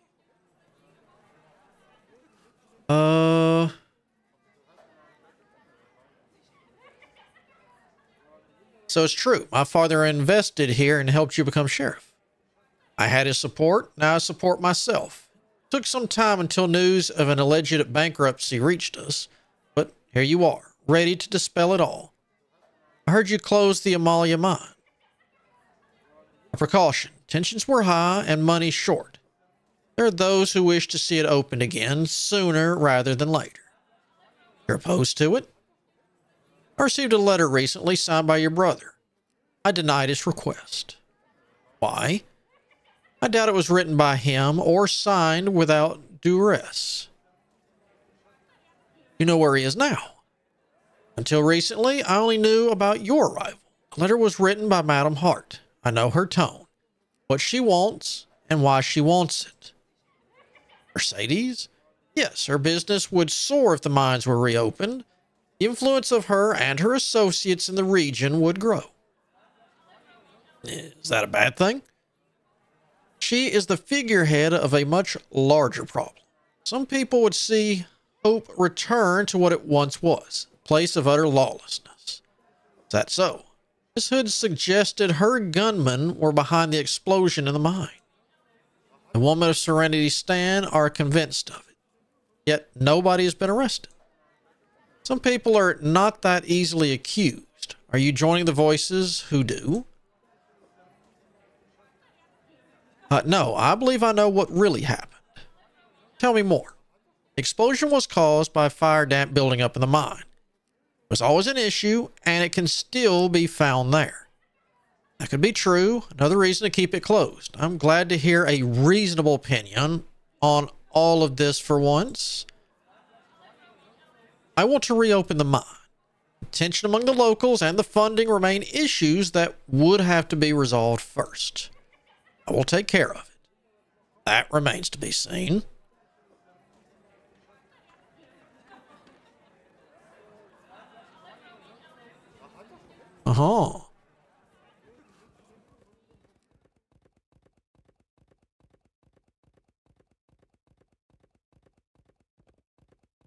So it's true. My father invested here and helped you become sheriff. I had his support. Now I support myself. It took some time until news of an alleged bankruptcy reached us, but here you are, ready to dispel it all. I heard you closed the Amalia mine. A precaution. Tensions were high and money short. There are those who wish to see it opened again sooner rather than later. You're opposed to it? I received a letter recently signed by your brother. I denied his request. Why? I doubt it was written by him or signed without duress. You know where he is now. Until recently, I only knew about your arrival. The letter was written by Madam Hart. I know her tone, what she wants, and why she wants it. Mercedes? Yes, her business would soar if the mines were reopened. The influence of her and her associates in the region would grow. Is that a bad thing? She is the figurehead of a much larger problem. Some people would see hope return to what it once was, a place of utter lawlessness. Is that so? Miss Hood suggested her gunmen were behind the explosion in the mine. The women of Serenity Stand are convinced of it, yet nobody has been arrested. Some people are not that easily accused. Are you joining the voices who do? No, I believe I know what really happened. Tell me more. The explosion was caused by fire damp building up in the mine. It was always an issue, and it can still be found there. That could be true. Another reason to keep it closed. I'm glad to hear a reasonable opinion on all of this for once. I want to reopen the mine. Tension among the locals and the funding remain issues that would have to be resolved first. I will take care of it. That remains to be seen. Uh-huh.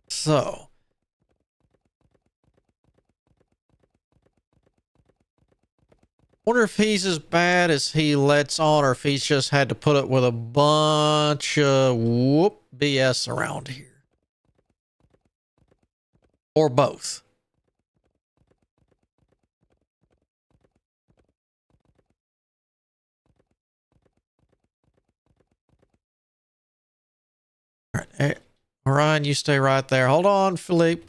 So, wonder if he's as bad as he lets on, or if he's just had to put up with a bunch of BS around here. Or both. All right. Ryan, you stay right there. Hold on, Philippe.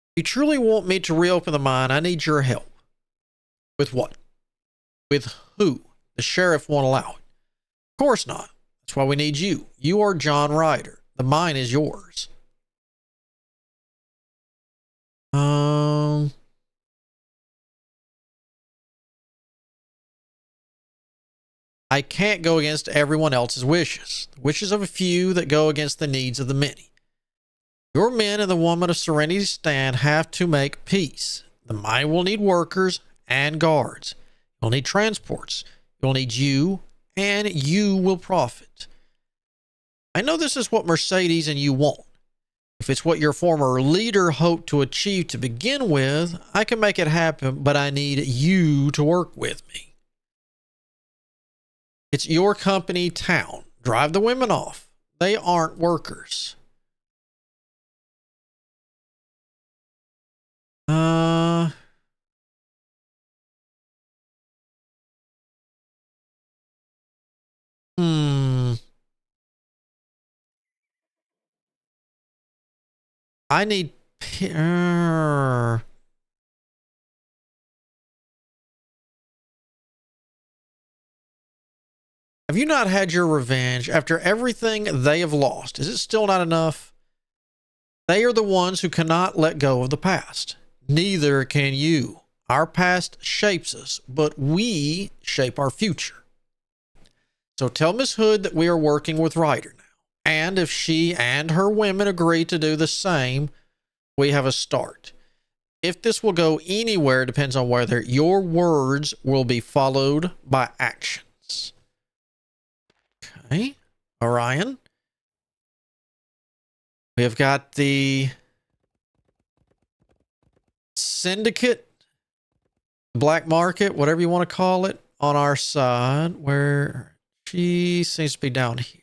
If you truly want me to reopen the mine, I need your help. With what? With who? The sheriff won't allow it. Of course not. That's why we need you. You are John Ryder. The mine is yours. I can't go against everyone else's wishes. The wishes of a few that go against the needs of the many. Your men and the woman of Serenity Stand have to make peace. The mine will need workers and guards. You'll need transports. You'll need you, and you will profit. I know this is what Mercedes and you want. If it's what your former leader hoped to achieve to begin with, I can make it happen, but I need you to work with me. It's your company town. Drive the women off. They aren't workers. I need... Have you not had your revenge after everything they have lost? Is it still not enough? They are the ones who cannot let go of the past. Neither can you. Our past shapes us, but we shape our future. So tell Miss Hood that we are working with Ryder now. And if she and her women agree to do the same, we have a start. If this will go anywhere depends on whether your words will be followed by actions. Okay. Orion. We have got the syndicate, black market, whatever you want to call it, on our side, where she seems to be down here.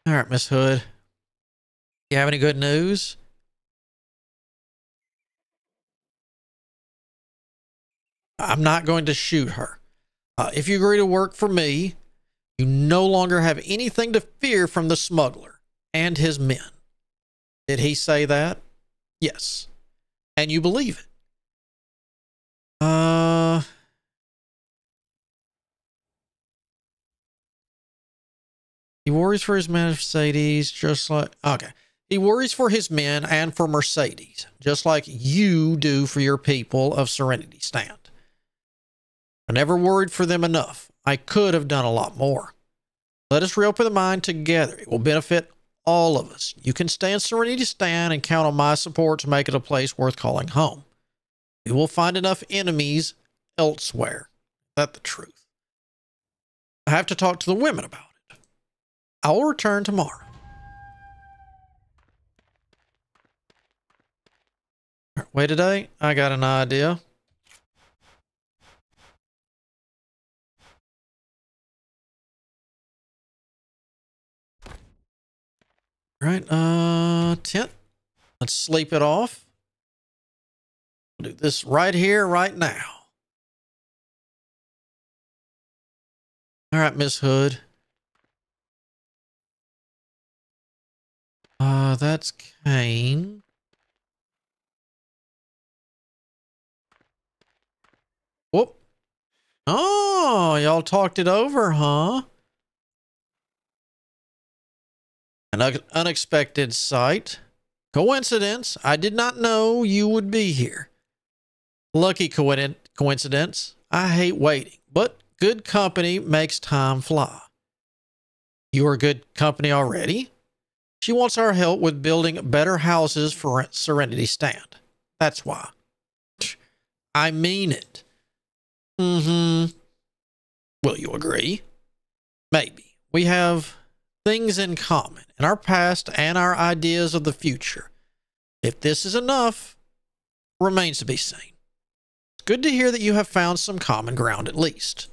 All right, Miss Hood. You have any good news? I'm not going to shoot her. If you agree to work for me, you no longer have anything to fear from the smuggler and his men. Did he say that? Yes. And you believe it? He worries for his Mercedes, just like... Okay. He worries for his men and for Mercedes, just like you do for your people of Serenity Stand. I never worried for them enough. I could have done a lot more. Let us reopen the mine together. It will benefit all of us. You can stay in Serenity Stand and count on my support to make it a place worth calling home. We will find enough enemies elsewhere. That's the truth. I have to talk to the women about it. I will return tomorrow. Wait today. I got an idea. Right, tent. Let's sleep it off. We'll do this right here, right now. All right, Miss Hood. That's Kane. Whoop. Oh, y'all talked it over, huh? An unexpected sight. Coincidence. I did not know you would be here. Lucky coincidence. I hate waiting, but good company makes time fly. You are good company already? She wants our help with building better houses for Serenity Stand. That's why. I mean it. Will you agree? Maybe. We have things in common in our past and our ideas of the future. If this is enough, remains to be seen. It's good to hear that you have found some common ground at least.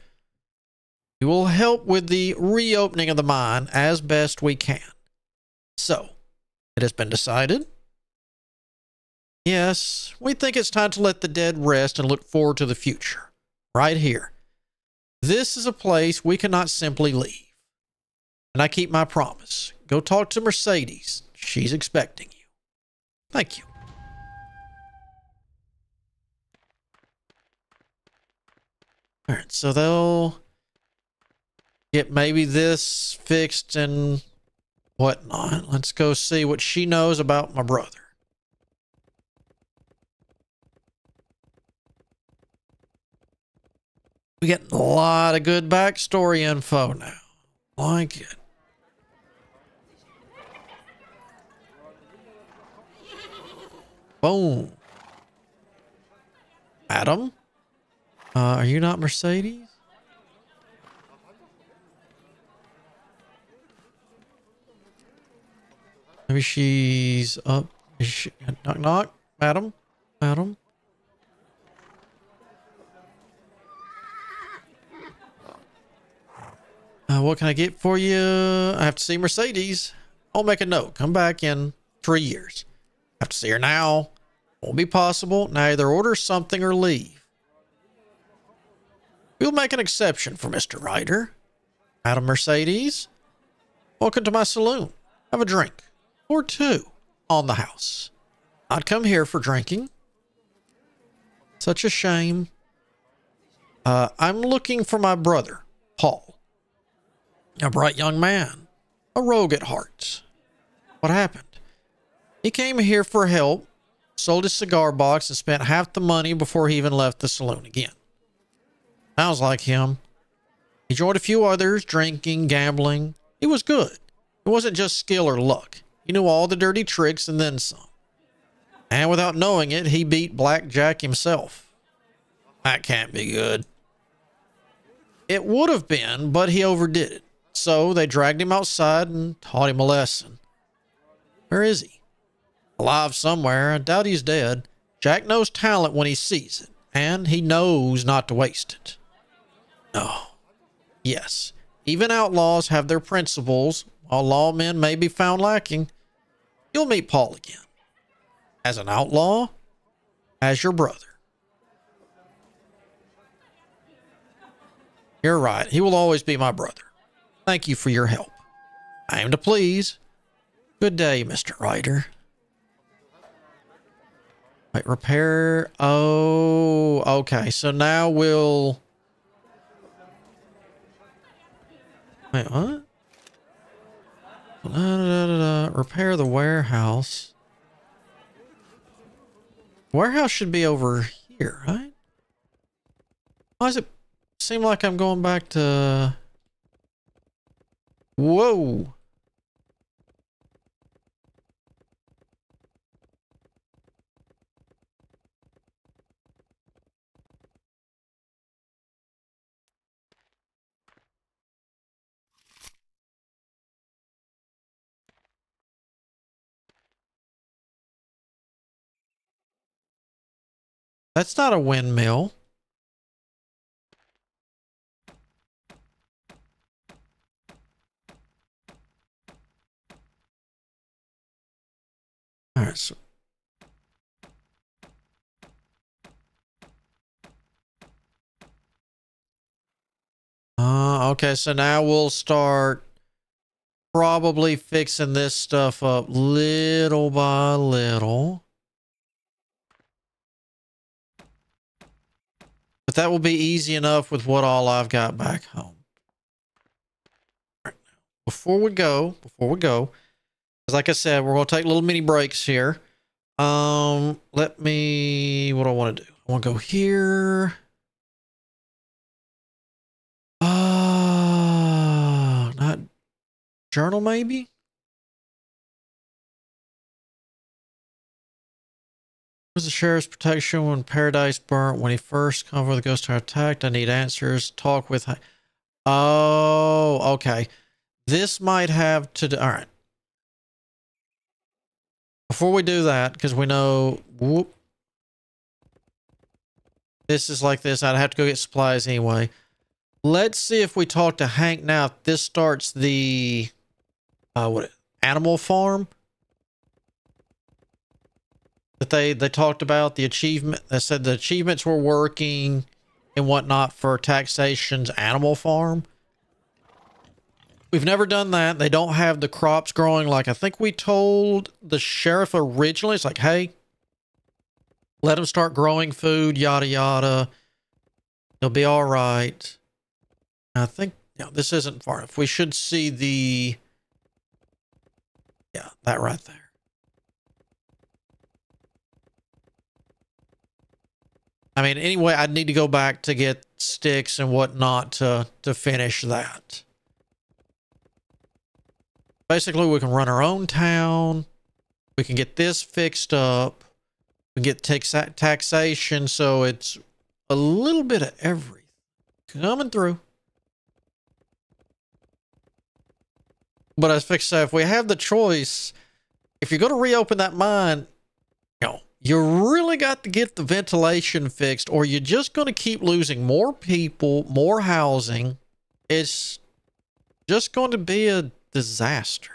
We will help with the reopening of the mine as best we can. So, it has been decided? Yes, we think it's time to let the dead rest and look forward to the future. Right here. This is a place we cannot simply leave. And I keep my promise. Go talk to Mercedes. She's expecting you. Thank you. All right, so they'll get maybe this fixed and whatnot. Let's go see what she knows about my brother. We get a lot of good backstory info now. Like it. Boom. Adam? Are you not Mercedes? Maybe she's up. Is she, knock, knock. Madam? Madam? What can I get for you? I have to see Mercedes. I'll make a note. Come back in 3 years. Have to see her now. Won't be possible. Now either order something or leave. We'll make an exception for Mr. Ryder. Madam Mercedes, welcome to my saloon. Have a drink or two on the house. I'd come here for drinking. Such a shame. I'm looking for my brother, Paul. A bright young man, a rogue at heart. What happened? He came here for help, sold his cigar box, and spent half the money before he even left the saloon again. Sounds like him. He joined a few others, drinking, gambling. He was good. It wasn't just skill or luck. He knew all the dirty tricks and then some. And without knowing it, he beat Blackjack himself. That can't be good. It would have been, but he overdid it. So they dragged him outside and taught him a lesson. Where is he? Alive somewhere. I doubt he's dead. Jack knows talent when he sees it, and he knows not to waste it. No. Yes, even outlaws have their principles, while lawmen may be found lacking. You'll meet Paul again. As an outlaw, as your brother. You're right. He will always be my brother. Thank you for your help. I aim to please. Good day, Mr. Ryder. Wait, repair. Oh, okay. So now we'll... Wait, what? Repair the warehouse. Warehouse should be over here, right? Why does it seem like I'm going back to... Whoa. That's not a windmill. All right, so okay, so now we'll start probably fixing this stuff up little by little. But that will be easy enough with what all I've got back home. All right, before we go, because like I said, we're going to take little mini breaks here. Let me, what do I want to do? I want to go here. Not journal, maybe? Was the sheriff's protection when Paradise burnt? When he first come over the ghost tower attacked? I need answers. Talk with... Oh, okay. This might have to do... All right. Before we do that, because we know... Whoop. This is like this. I'd have to go get supplies anyway. Let's see if we talk to Hank now. If this starts the... animal farm? That they talked about the achievement. They said the achievements were working and whatnot for taxation's animal farm. We've never done that. They don't have the crops growing like I think we told the sheriff originally. It's like, hey, let them start growing food, yada, yada. They'll be all right. I think, this isn't far enough. We should see the, that right there. I mean, anyway, I'd need to go back to get sticks and whatnot to finish that. Basically, we can run our own town. We can get this fixed up. We get taxation, so it's a little bit of everything coming through. But as Fix said, if we have the choice, if you're going to reopen that mine, you know, you really got to get the ventilation fixed, or you're just going to keep losing more people, more housing. It's just going to be a disaster.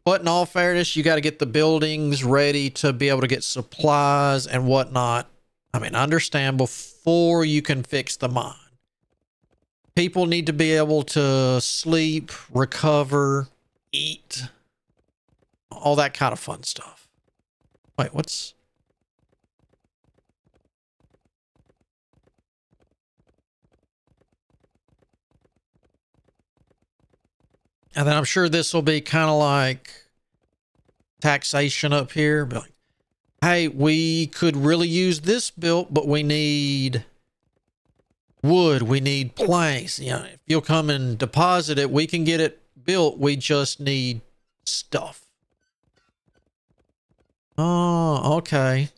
But in all fairness, you got to get the buildings ready to be able to get supplies and whatnot. I mean, understand, before you can fix the mine. People need to be able to sleep, recover, eat, all that kind of fun stuff. Wait, what's... And then I'm sure this will be kind of like taxation up here. Be like, hey, we could really use this built, but we need wood, we need planks. You know, if you'll come and deposit it, we can get it built. We just need stuff. Oh, okay.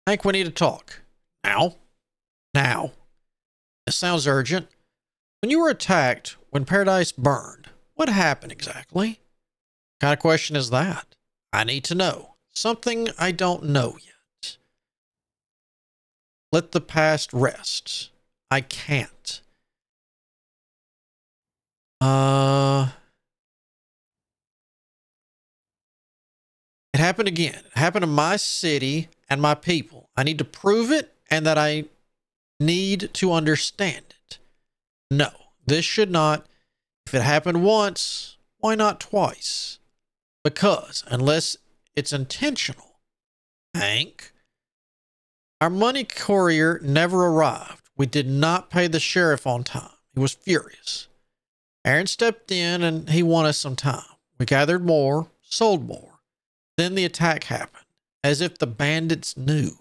Hank, we need to talk. Now. Now. It sounds urgent. When you were attacked, when Paradise burned, what happened exactly? What kind of question is that? I need to know. Something I don't know yet. Let the past rest. I can't. It happened again. It happened to my city and my people. I need to prove it, and that I need to understand it. No, this should not. If it happened once, why not twice? Because unless it's intentional, Hank, our money courier never arrived. We did not pay the sheriff on time. He was furious. Aaron stepped in and he won us some time. We gathered more, sold more. Then the attack happened, as if the bandits knew.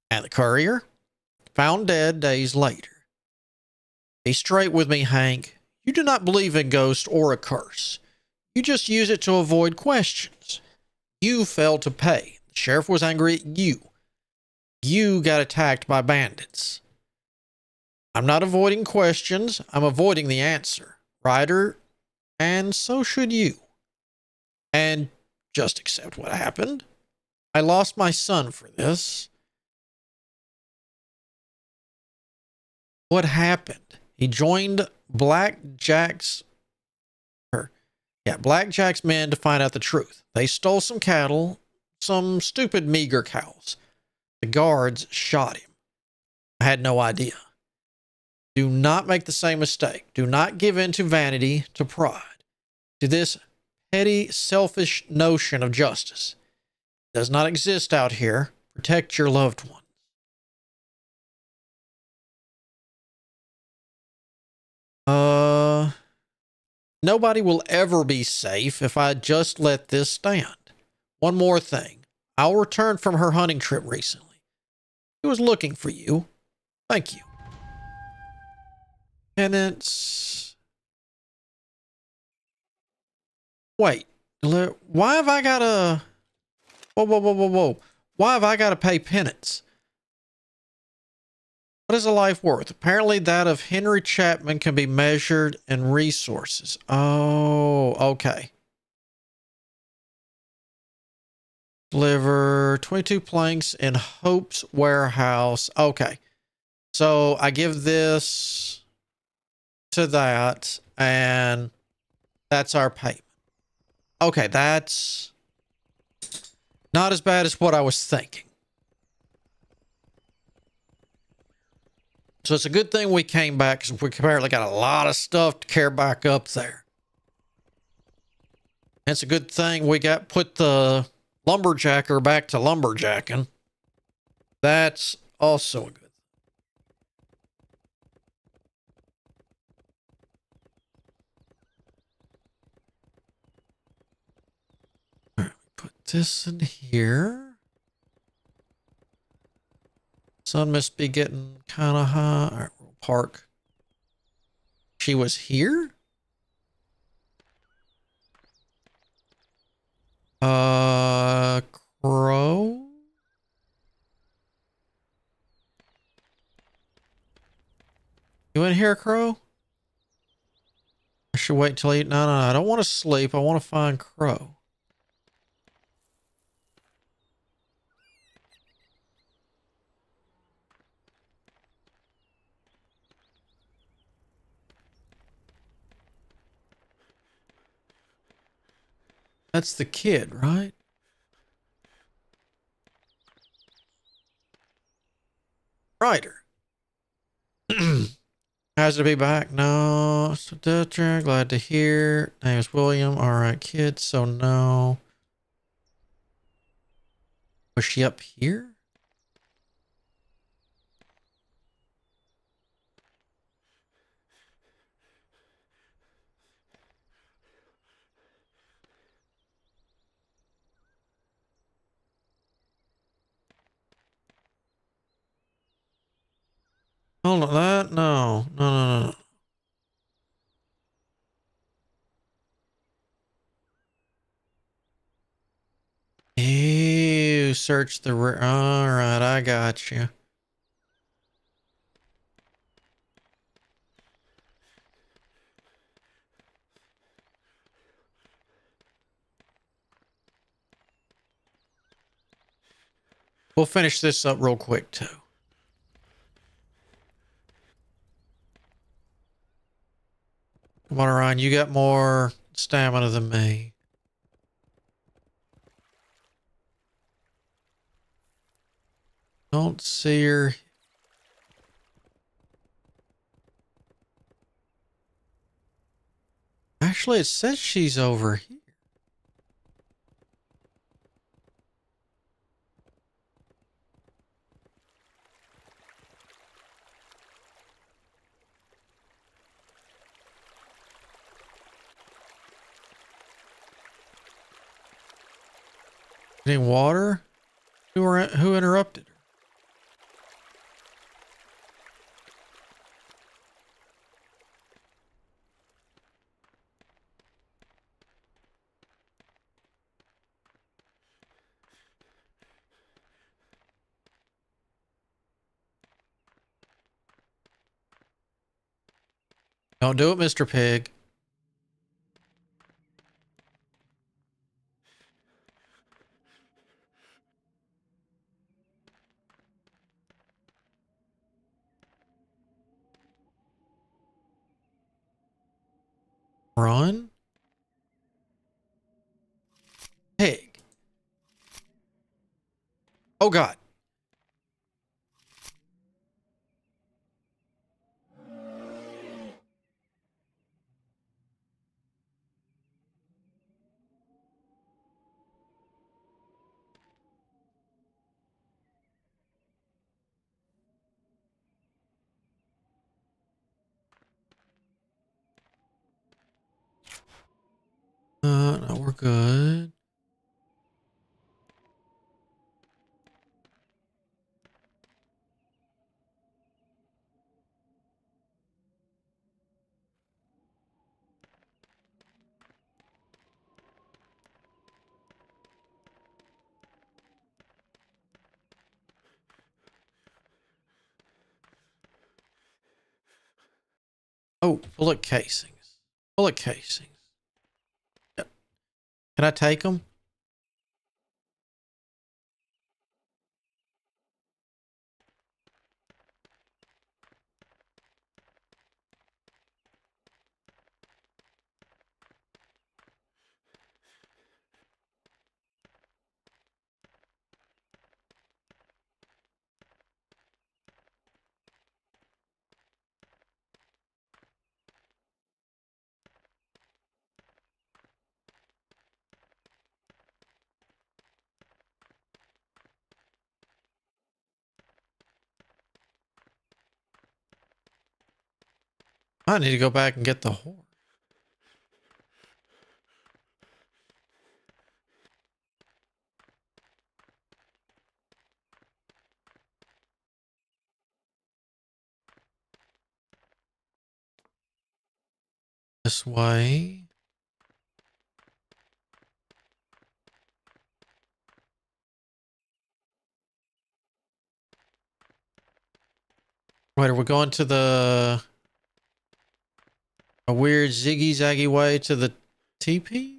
And the courier? Found dead days later. Be straight with me, Hank. You do not believe in ghosts or a curse. You just use it to avoid questions. You failed to pay. The sheriff was angry at you. You got attacked by bandits. I'm not avoiding questions. I'm avoiding the answer. Ryder, and so should you. And just accept what happened. I lost my son for this. What happened? He joined Blackjack's men to find out the truth. They stole some cattle, some stupid meager cows. The guards shot him. I had no idea. Do not make the same mistake. Do not give in to vanity, to pride, to this petty, selfish notion of justice. It does not exist out here. Protect your loved one. Nobody will ever be safe if I just let this stand. One more thing. I'll return from her hunting trip recently. She was looking for you. Thank you. Penance. Wait. Why have I got to... Whoa. Why have I got to pay penance? What is a life worth? Apparently that of Henry Chapman can be measured in resources. Oh, okay. Deliver 22 planks in Hope's warehouse. Okay. So I give this to that, and that's our payment. Okay, that's not as bad as what I was thinking. So it's a good thing we came back, because we apparently got a lot of stuff to carry back up there. And it's a good thing we put the lumberjacker back to lumberjacking. That's also a good. 'Cause this in here. Sun must be getting kind of high. All right, we'll park. She was here? Crow? You in here, Crow? I should wait till 8. No, I don't want to sleep. I want to find Crow. That's the kid, right? Ryder. How's to be back? No. So Dutcher, glad to hear. Name's William. All right, kid. So no. Was she up here? Hold on, that? No. No. Ew, search the... All right, I got you. We'll finish this up real quick, too. Come on, Ryan. You got more stamina than me. Don't see her. Actually, it says she's over here. Any water? Who interrupted her? Don't do it, Mr. Pig. Run. Pig. Oh, God. No, we're good. Oh, bullet casings. Bullet casings. Yep. Can I take them? I need to go back and get the horse. This way. Wait, are we going to a weird ziggy-zaggy way to the teepees?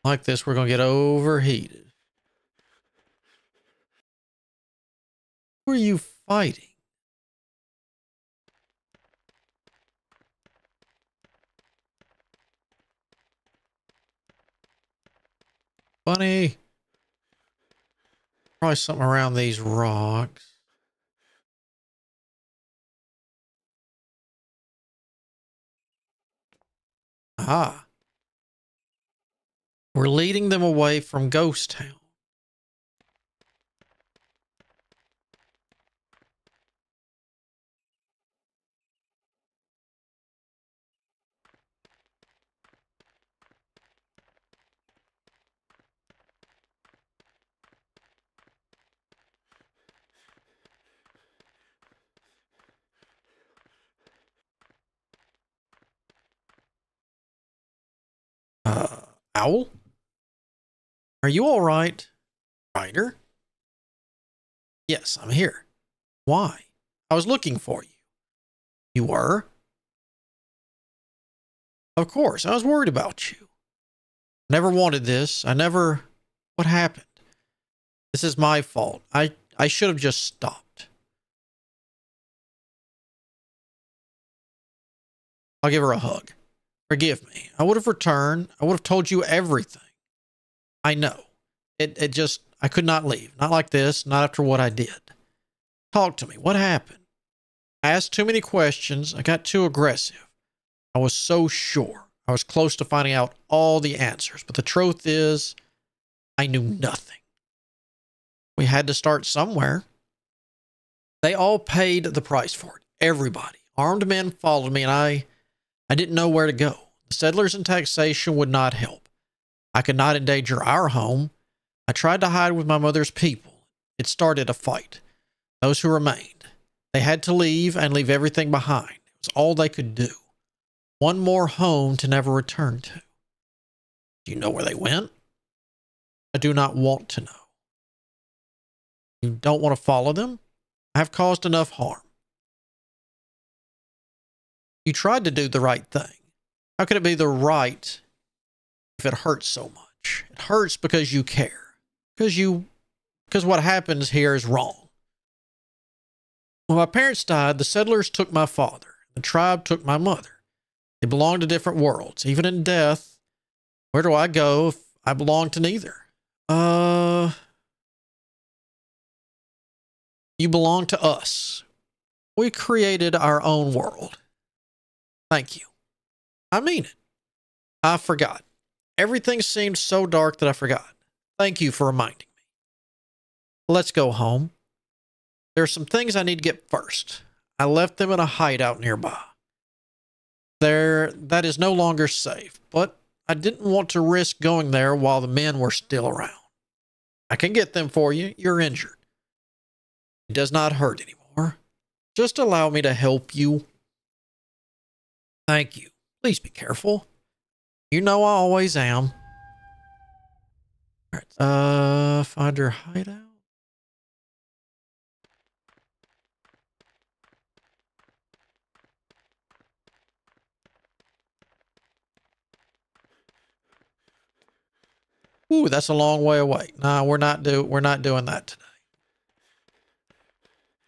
Like this, we're gonna get overheated. Who are you fighting? Bunny. Probably something around these rocks. Ah. We're leading them away from Ghost Town. Owl? Are you all right? Ryder? Yes, I'm here. Why? I was looking for you. You were? Of course, I was worried about you. Never wanted this. What happened? This is my fault. I should have just stopped. I'll give her a hug. Forgive me. I would have returned. I would have told you everything. I know. It just, I could not leave. Not like this. Not after what I did. Talk to me. What happened? I asked too many questions. I got too aggressive. I was so sure. I was close to finding out all the answers. But the truth is, I knew nothing. We had to start somewhere. They all paid the price for it. Everybody. Armed men followed me, and I didn't know where to go. The settlers and taxation would not help. I could not endanger our home. I tried to hide with my mother's people. It started a fight. Those who remained. They had to leave and leave everything behind. It was all they could do. One more home to never return to. Do you know where they went? I do not want to know. You don't want to follow them? I have caused enough harm. You tried to do the right thing. How could it be the right if it hurts so much? It hurts because you care. Because what happens here is wrong. When my parents died, the settlers took my father. The tribe took my mother. They belong to different worlds. Even in death, where do I go if I belong to neither? You belong to us. We created our own world. Thank you. I mean it. I forgot. Everything seemed so dark that I forgot. Thank you for reminding me. Let's go home. There are some things I need to get first. I left them in a hideout nearby. That is no longer safe, but I didn't want to risk going there while the men were still around. I can get them for you. You're injured. It does not hurt anymore. Just allow me to help you. Thank you. Please be careful. You know I always am. All right. Find her hideout. Ooh, that's a long way away. No, we're not doing that today.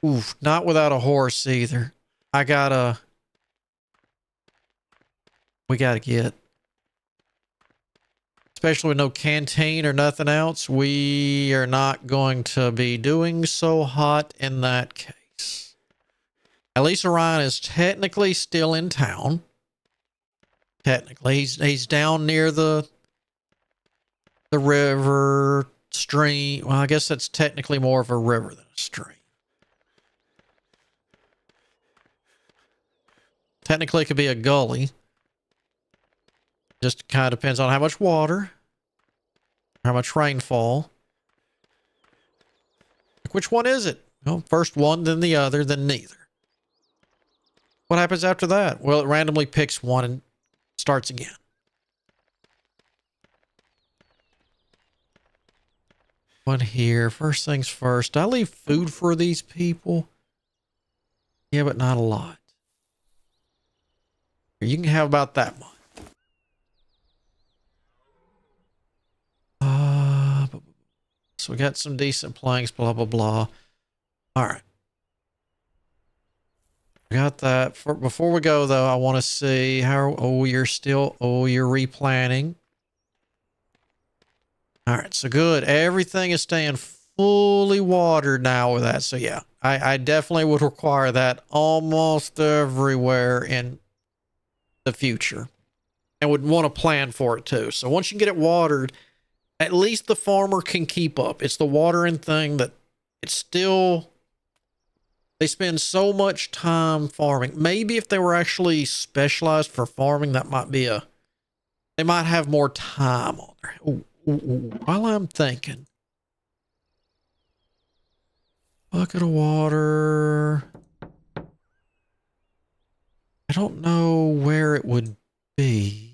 Oof, not without a horse either. We gotta get, especially with no canteen or nothing else, we are not going to be doing so hot in that case. At least Orion is technically still in town. Technically, he's down near the river, stream. Well, I guess that's technically more of a river than a stream. Technically, it could be a gully. Just kind of depends on how much water, how much rainfall. Which one is it? Well, first one, then the other, then neither. What happens after that? Well, it randomly picks one and starts again. One here. First things first. I leave food for these people. Yeah, but not a lot. You can have about that much. So we got some decent planks, blah, blah, blah. All right. We got that. Before we go, though, I want to see how... Oh, you're replanting. All right, so good. Everything is staying fully watered now with that. So, yeah, I definitely would require that almost everywhere in the future. And would want to plan for it, too. So once you get it watered... At least the farmer can keep up. It's the watering thing that it's still, they spend so much time farming. Maybe if they were actually specialized for farming, that might be they might have more time on there. While I'm thinking, bucket of water. I don't know where it would be.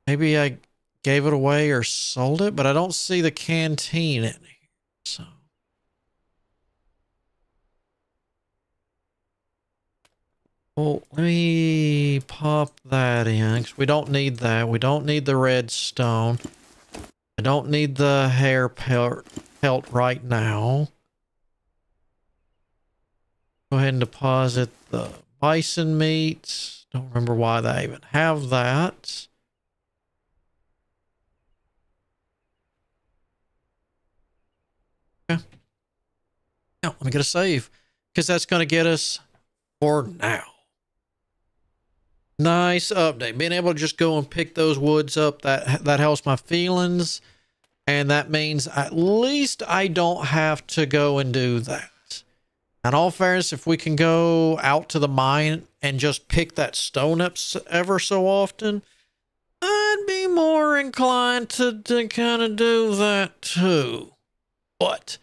Maybe I gave it away or sold it, but I don't see the canteen in here. So. Well, let me pop that in because we don't need that. We don't need the redstone. I don't need the hair pelt right now. Go ahead and deposit the bison meat. Don't remember why they even have that. Okay. Now, let me get a save because that's going to get us for now. Nice update. Being able to just go and pick those woods up, that helps my feelings. And that means at least I don't have to go and do that. In all fairness, if we can go out to the mine and just pick that stone up ever so often, I'd be more inclined to kind of do that too. But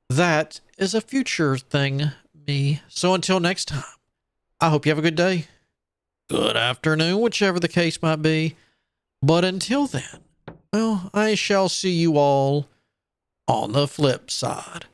that is a future thing, me. So until next time, I hope you have a good day. Good afternoon, whichever the case might be. But until then, well, I shall see you all on the flip side.